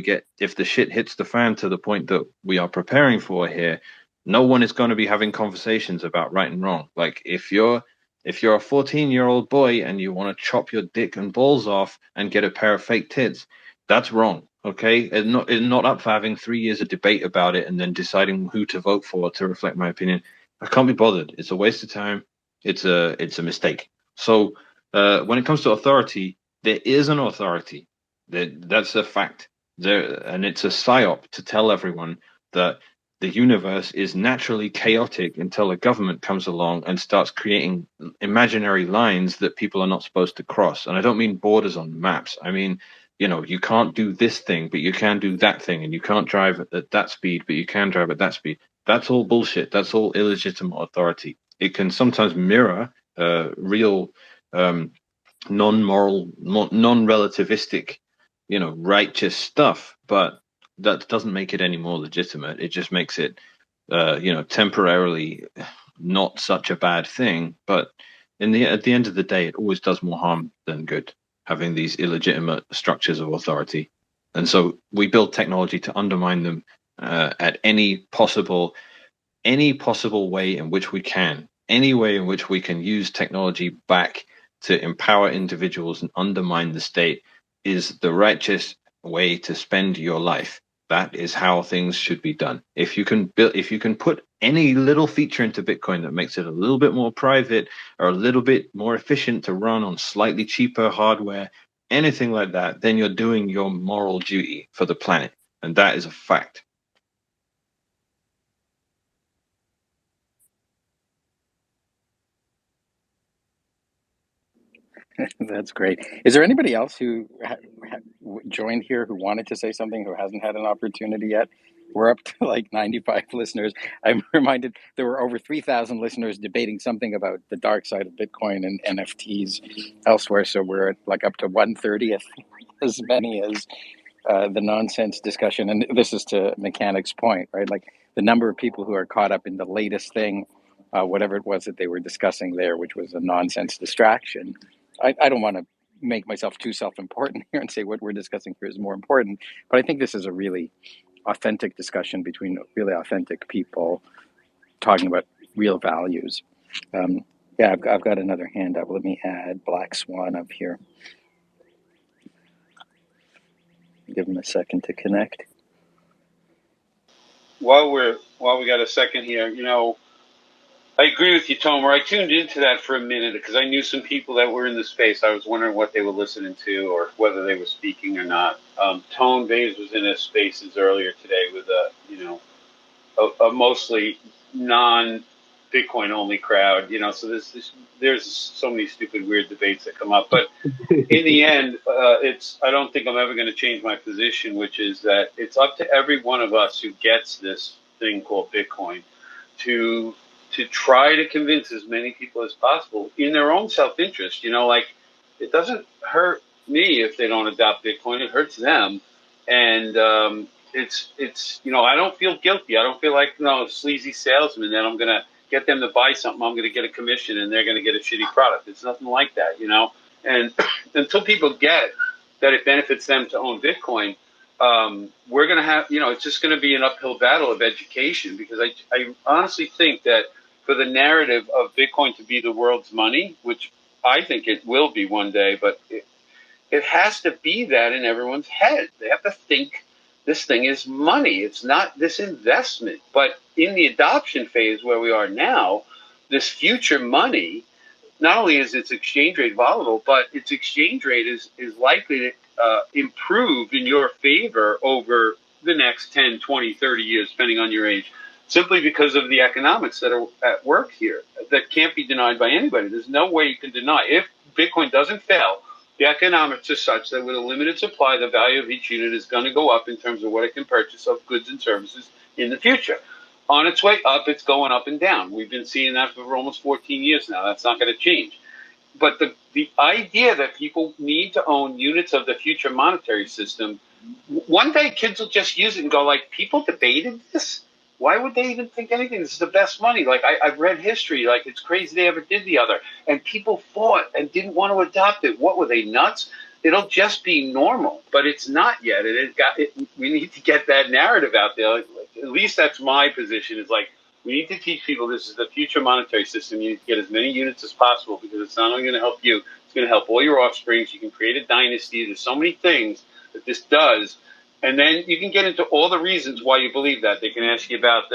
the shit hits the fan to the point that we are preparing for here. No one is going to be having conversations about right and wrong. Like, if you're a 14-year-old boy and you want to chop your dick and balls off and get a pair of fake tits, that's wrong. Okay, it's not up for having 3 years of debate about it and then deciding who to vote for to reflect my opinion. I can't be bothered. It's a waste of time. It's a mistake. So when it comes to authority, there is an authority. That's a fact. And it's a psyop to tell everyone that the universe is naturally chaotic until a government comes along and starts creating imaginary lines that people are not supposed to cross. And I don't mean borders on maps. I mean, you can't do this thing, but you can do that thing, and you can't drive at that speed, but you can drive at that speed. That's all bullshit. That's all illegitimate authority. It can sometimes mirror real non-moral, non-relativistic, righteous stuff, but that doesn't make it any more legitimate. It just makes it, temporarily not such a bad thing. But at the end of the day, it always does more harm than good, having these illegitimate structures of authority. And so we build technology to undermine them at any possible way in which we can, any way in which we can use technology back to empower individuals and undermine the state is the righteous way to spend your life. That is how things should be done. If you can put any little feature into Bitcoin that makes it a little bit more private or a little bit more efficient to run on slightly cheaper hardware, anything like that, then you're doing your moral duty for the planet. And that is a fact. That's great. Is there anybody else who joined here who wanted to say something who hasn't had an opportunity yet? We're up to like 95 listeners. I'm reminded there were over 3,000 listeners debating something about the dark side of Bitcoin and NFTs elsewhere. So we're at like up to 1/30th as many as the nonsense discussion. And this is to Mechanic's point, right? Like the number of people who are caught up in the latest thing, whatever it was that they were discussing there, which was a nonsense distraction. I don't want to make myself too self-important here and say what we're discussing here is more important, but I think this is a really authentic discussion between really authentic people talking about real values. Yeah, I've got another hand up. Let me add Black Swan up here. Give him a second to connect. While we got a second here, I agree with you, Tomer. I tuned into that for a minute because I knew some people that were in the space. I was wondering what they were listening to or whether they were speaking or not. Tone Bays was in his spaces earlier today with a mostly non-Bitcoin only crowd. So there's so many stupid, weird debates that come up. But in the end, I don't think I'm ever going to change my position, which is that it's up to every one of us who gets this thing called Bitcoin to try to convince as many people as possible in their own self-interest. It doesn't hurt me if they don't adopt Bitcoin. It hurts them. And I don't feel guilty. I don't feel like, a sleazy salesman that I'm going to get them to buy something. I'm going to get a commission and they're going to get a shitty product. It's nothing like that, And until people get that it benefits them to own Bitcoin, we're going to have, it's just going to be an uphill battle of education, because I honestly think that for the narrative of Bitcoin to be the world's money, which I think it will be one day, but it has to be that in everyone's head. They have to think this thing is money. It's not this investment. But in the adoption phase where we are now, this future money not only is its exchange rate volatile, but its exchange rate is likely to improve in your favor over the next 10, 20, 30 years, depending on your age, simply because of the economics that are at work here that can't be denied by anybody. There's no way you can deny. If Bitcoin doesn't fail, the economics are such that with a limited supply, the value of each unit is going to go up in terms of what it can purchase of goods and services in the future. On its way up, it's going up and down. We've been seeing that for almost 14 years now. That's not going to change. But the idea that people need to own units of the future monetary system, one day kids will just use it and go like, people debated this? Why would they even think anything? This is the best money. Like I've read history. Like it's crazy they ever did the other. And people fought and didn't want to adopt it. What were they, nuts? It'll just be normal, but it's not yet. We need to get that narrative out there. At least that's my position. Is like we need to teach people this is the future monetary system. You need to get as many units as possible because it's not only going to help you, it's going to help all your offspring. You can create a dynasty. There's so many things that this does. And then you can get into all the reasons why you believe that. They can ask you about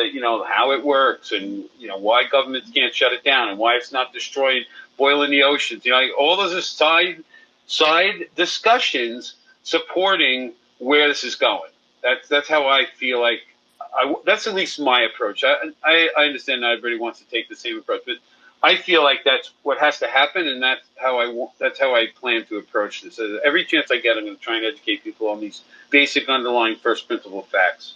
how it works and, why governments can't shut it down and why it's not destroying, boiling the oceans. All those are side discussions supporting where this is going. That's how I feel like that's at least my approach. I understand not everybody wants to take the same approach, but I feel like that's what has to happen, and that's how I plan to approach this. Every chance I get, I'm going to try and educate people on these basic underlying first principle facts.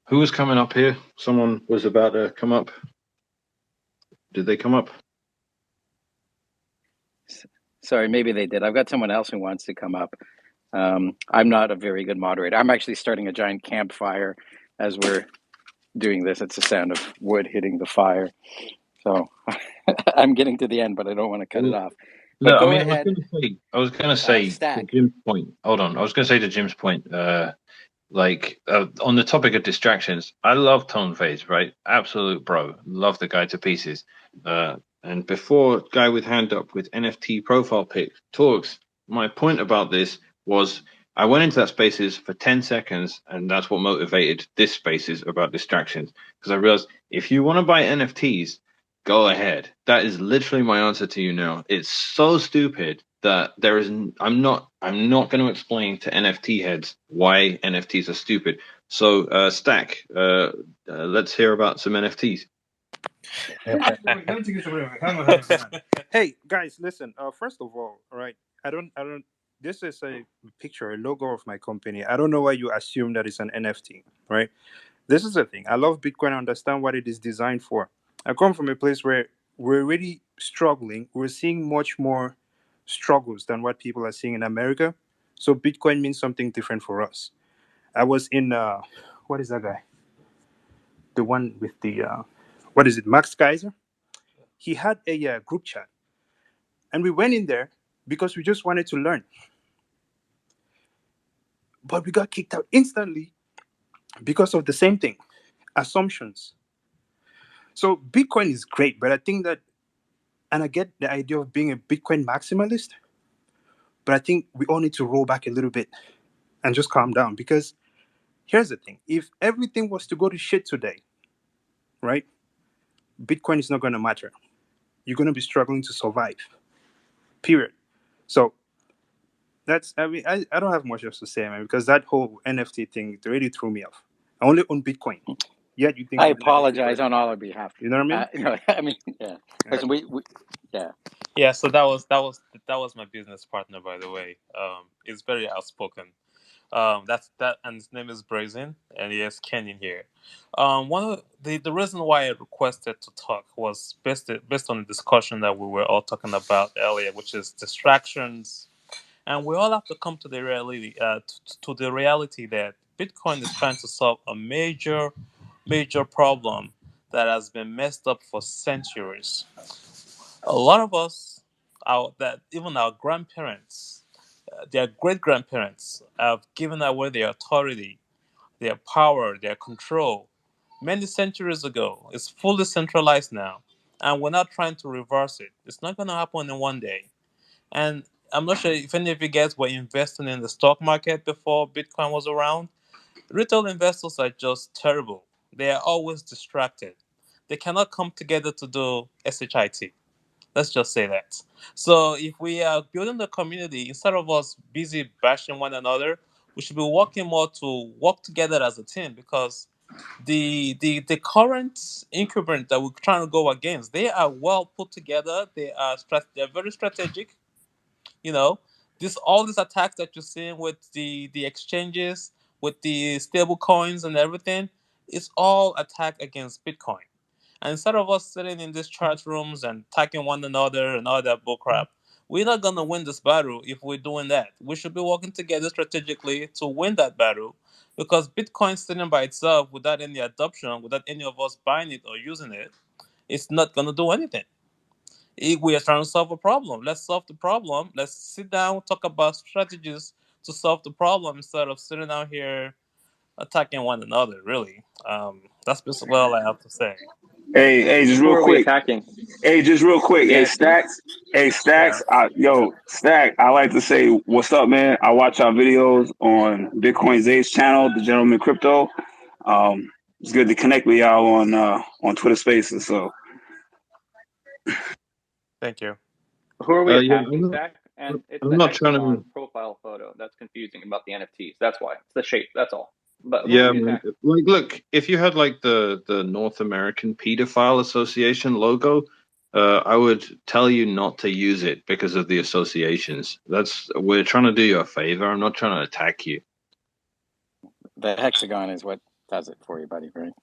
Who was coming up here? Someone was about to come up. Did they come up? Sorry, maybe they did. I've got someone else who wants to come up. I'm not a very good moderator. I'm actually starting a giant campfire as we're doing this. It's the sound of wood hitting the fire. So I'm getting to the end, but I don't want to cut it off. But No, go I mean, ahead. I was going to say to Jim's point. Hold on. I was going to say to Jim's point, on the topic of distractions, I love Tone Phase, right? Absolute bro. Love the guy to pieces. And before guy with hand up with NFT profile pic talks, my point about this was I went into that spaces for 10 seconds, and that's what motivated this spaces about distractions. Because I realized if you want to buy NFTs, go ahead. That is literally my answer to you now. It's so stupid that there is. I'm not going to explain to NFT heads why NFTs are stupid. So, Stack, let's hear about some NFTs. Hey guys, listen. First of all, right? I don't. This is a picture, a logo of my company. I don't know why you assume that it's an NFT, right? This is the thing. I love Bitcoin. I understand what it is designed for. I come from a place where we're really struggling. We're seeing much more struggles than what people are seeing in America. So Bitcoin means something different for us. I was in what is that guy? The one with the what is it? Max Kaiser. He had a group chat, and we went in there because we just wanted to learn. But we got kicked out instantly because of the same thing, assumptions. So Bitcoin is great, but I think that, and I get the idea of being a Bitcoin maximalist, but I think we all need to roll back a little bit and just calm down, because here's the thing. If everything was to go to shit today, right, Bitcoin is not going to matter. You're going to be struggling to survive, period. So that's, I mean, I don't have much else to say, man, because that whole NFT thing, it really threw me off. I only own Bitcoin. Yet you think I apologize on all our behalf. You know what I mean? I mean, yeah. Listen, yeah. Yeah, so that was my business partner, by the way. He's very outspoken. That's that, and his name is Brazen, and he has Kenyan here. One of the reason why I requested to talk was based on the discussion that we were all talking about earlier, which is distractions, and we all have to come to the reality to the reality that Bitcoin is trying to solve a major problem that has been messed up for centuries. A lot of us, that even our grandparents, their great grandparents, have given away their authority, their power, their control many centuries ago. It's fully centralized now, and we're not trying to reverse it. It's not going to happen in one day. And I'm not sure if any of you guys were investing in the stock market before Bitcoin was around. Retail investors are just terrible. They are always distracted. They cannot come together to do SHIT. Let's just say that. So if we are building the community, instead of us busy bashing one another, we should be working more to work together as a team, because the current incumbent that we're trying to go against, they are well put together. They're very strategic. You know, this all these attacks that you're seeing with the exchanges, with the stable coins and everything, it's all attack against Bitcoin. And instead of us sitting in these chat rooms and attacking one another and all that bullcrap, we're not gonna win this battle if we're doing that. We should be working together strategically to win that battle, because Bitcoin sitting by itself without any adoption, without any of us buying it or using it, it's not gonna do anything. If we are trying to solve a problem, let's solve the problem. Let's sit down, talk about strategies to solve the problem instead of sitting out here attacking one another. Really, that's basically all I have to say. Hey, just Who real are we quick. attacking? Hey, just real quick. The Hey, NFTs? Stacks. Hey, Yeah. Stacks. Stack. I like to say, what's up, man? I watch our videos on Bitcoin Zay's channel, the Gentleman Crypto. It's good to connect with y'all on Twitter Spaces. So, Thank you. Who are we Yeah, attacking, Zach? And it's I'm the not trying hexagon to. profile photo that's confusing about the NFTs. That's why. It's the shape. That's all. But who are Yeah, we man. attacking? Like, look, if you had like the North American Pedophile Association logo, I would tell you not to use it because of the associations. We're trying to do you a favor. I'm not trying to attack you. The hexagon is what does it for you, buddy, right?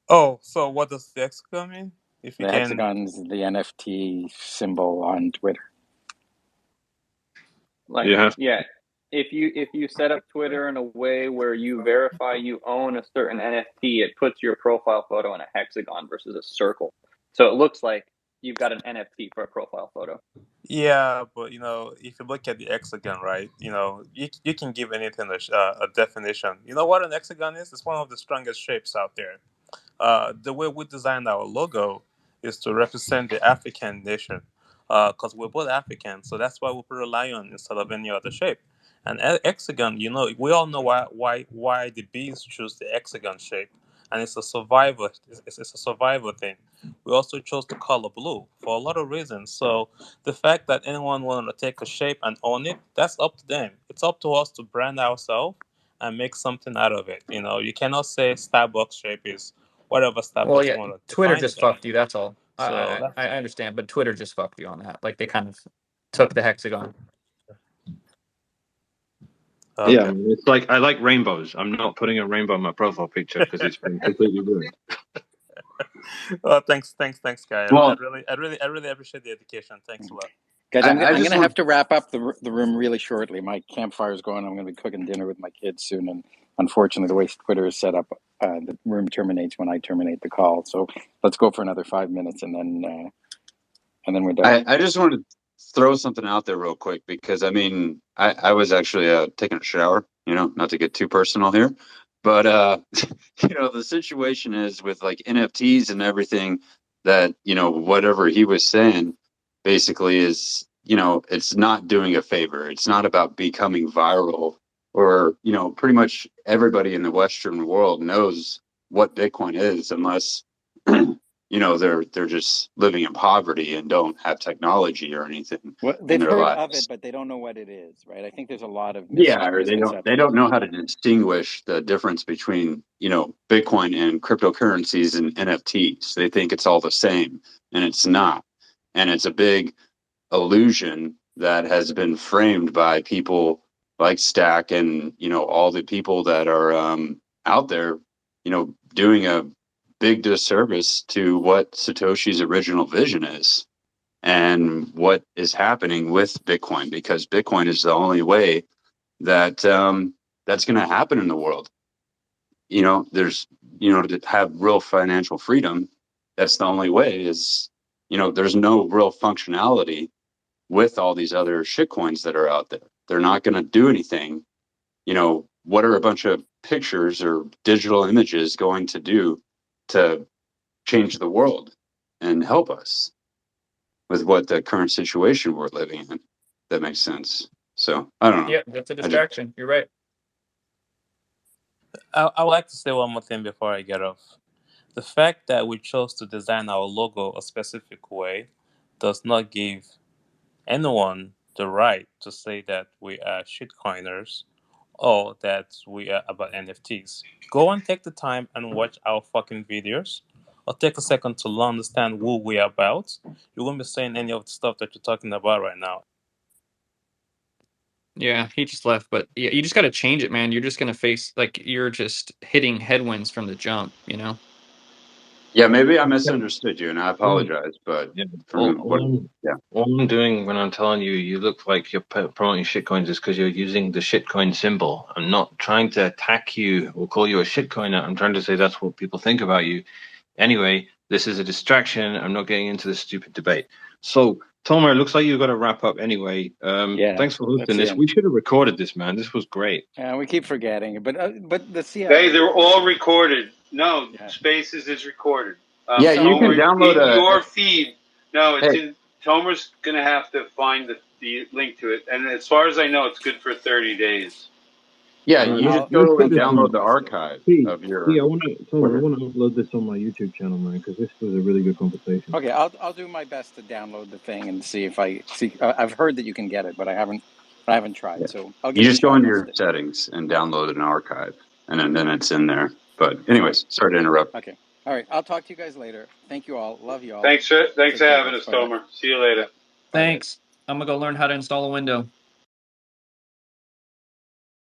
Oh, so what does the hexagon mean? If you The can. hexagon's the NFT symbol on Twitter. Like, You have yeah, if you set up Twitter in a way where you verify you own a certain NFT, it puts your profile photo in a hexagon versus a circle. So it looks like you've got an NFT for a profile photo. Yeah, but if you look at the hexagon, right, you can give anything a definition. You know what an hexagon is? It's one of the strongest shapes out there. The way we designed our logo is to represent the African nation, because we're both African, so that's why we put a lion instead of any other shape. And hexagon, we all know why the bees choose the hexagon shape, and it's a survivor. It's a survivor thing. We also chose the color blue for a lot of reasons. So the fact that anyone wanted to take a shape and own it, that's up to them. It's up to us to brand ourselves and make something out of it. You cannot say Starbucks shape is whatever Well, Starbucks yeah, want to Twitter define just it as. fucked you. That's all. So that's I understand, but Twitter just fucked you on that. Like they kind of took the hexagon. Yeah, okay. man, it's like I like rainbows. I'm not putting a rainbow in my profile picture because it's been completely ruined. Well, thanks, guy. Well, I really appreciate the education. Thanks a lot. Guys, I, I'm I I'm just gonna want have to wrap up the room really shortly. My campfire's going. I'm gonna be cooking dinner with my kids soon, and unfortunately, the way Twitter is set up, the room terminates when I terminate the call. So let's go for another 5 minutes, and then we're done. I just want to throw something out there real quick because I mean I was actually taking a shower, not to get too personal here, but the situation is with like NFTs and everything that whatever he was saying basically is it's not doing a favor. It's not about becoming viral or pretty much everybody in the Western world knows what Bitcoin is unless they're just living in poverty and don't have technology or anything Well, in they've their heard of lives. it, but they don't know what it is, right? I think there's a lot of Yeah, or they don't misconceptions. know how to distinguish the difference between Bitcoin and cryptocurrencies and NFTs. They think it's all the same, and it's not. And it's a big illusion that has been framed by people like Stack and all the people that are out there, doing a big disservice to what Satoshi's original vision is and what is happening with Bitcoin, because Bitcoin is the only way that that's going to happen in the world. There's to have real financial freedom. That's the only way. Is there's no real functionality with all these other shitcoins that are out there. They're not going to do anything. What are a bunch of pictures or digital images going to do to change the world and help us with what the current situation we're living in? That makes sense. So I don't know. Yeah, that's a distraction. You're right. I would like to say one more thing before I get off. The fact that we chose to design our logo a specific way does not give anyone the right to say that we are shitcoiners or that we are about NFTs. Go and take the time and watch our fucking videos, or take a second to understand who we are about. You won't be saying any of the stuff that you're talking about right now. Yeah, he just left, but yeah, you just got to change it, man. You're just gonna face like you're just hitting headwinds from the jump, you know. Yeah, maybe I misunderstood you, and I Mm. apologize. But Yeah. from what, yeah, All I'm doing when I'm telling you, you look like you're promoting shitcoins is because you're using the shitcoin symbol. I'm not trying to attack you or call you a shitcoiner. I'm trying to say that's what people think about you. Anyway, this is a distraction. I'm not getting into this stupid debate. So, Tomer, it looks like you've got to wrap up anyway. Yeah, Thanks for that's hosting the this. end. We should have recorded this, man. This was great. Yeah, we keep forgetting, but let's see. Hey, they're all recorded. No, Yeah. Spaces is recorded. yeah, you can Tomer, download in a. your feed. No, it's Hey, in. Tomer's gonna have to find the link to it, and as far as I know, it's good for 30 days. yeah, Okay, you just I'll Let's go put and this I'll download on. look the this up. archive See, of your I want to, Tomer, I Twitter. want to upload this on my YouTube channel, man, because this was a really good conversation. Okay, I'll do my best to download the thing and see if I see. I've heard that you can get it, but I haven't Yeah. tried. So I'll You give it a just go shot. into I'll your stay. settings and download an archive, and then it's in there. But anyways, sorry to interrupt. Okay. All right. I'll talk to you guys later. Thank you all. Love you all. Thanks for Take care, having guys. us, Bye bye. Tomer. See you later. Yep. Bye, guys. Thanks. I'm gonna go learn how to install a window.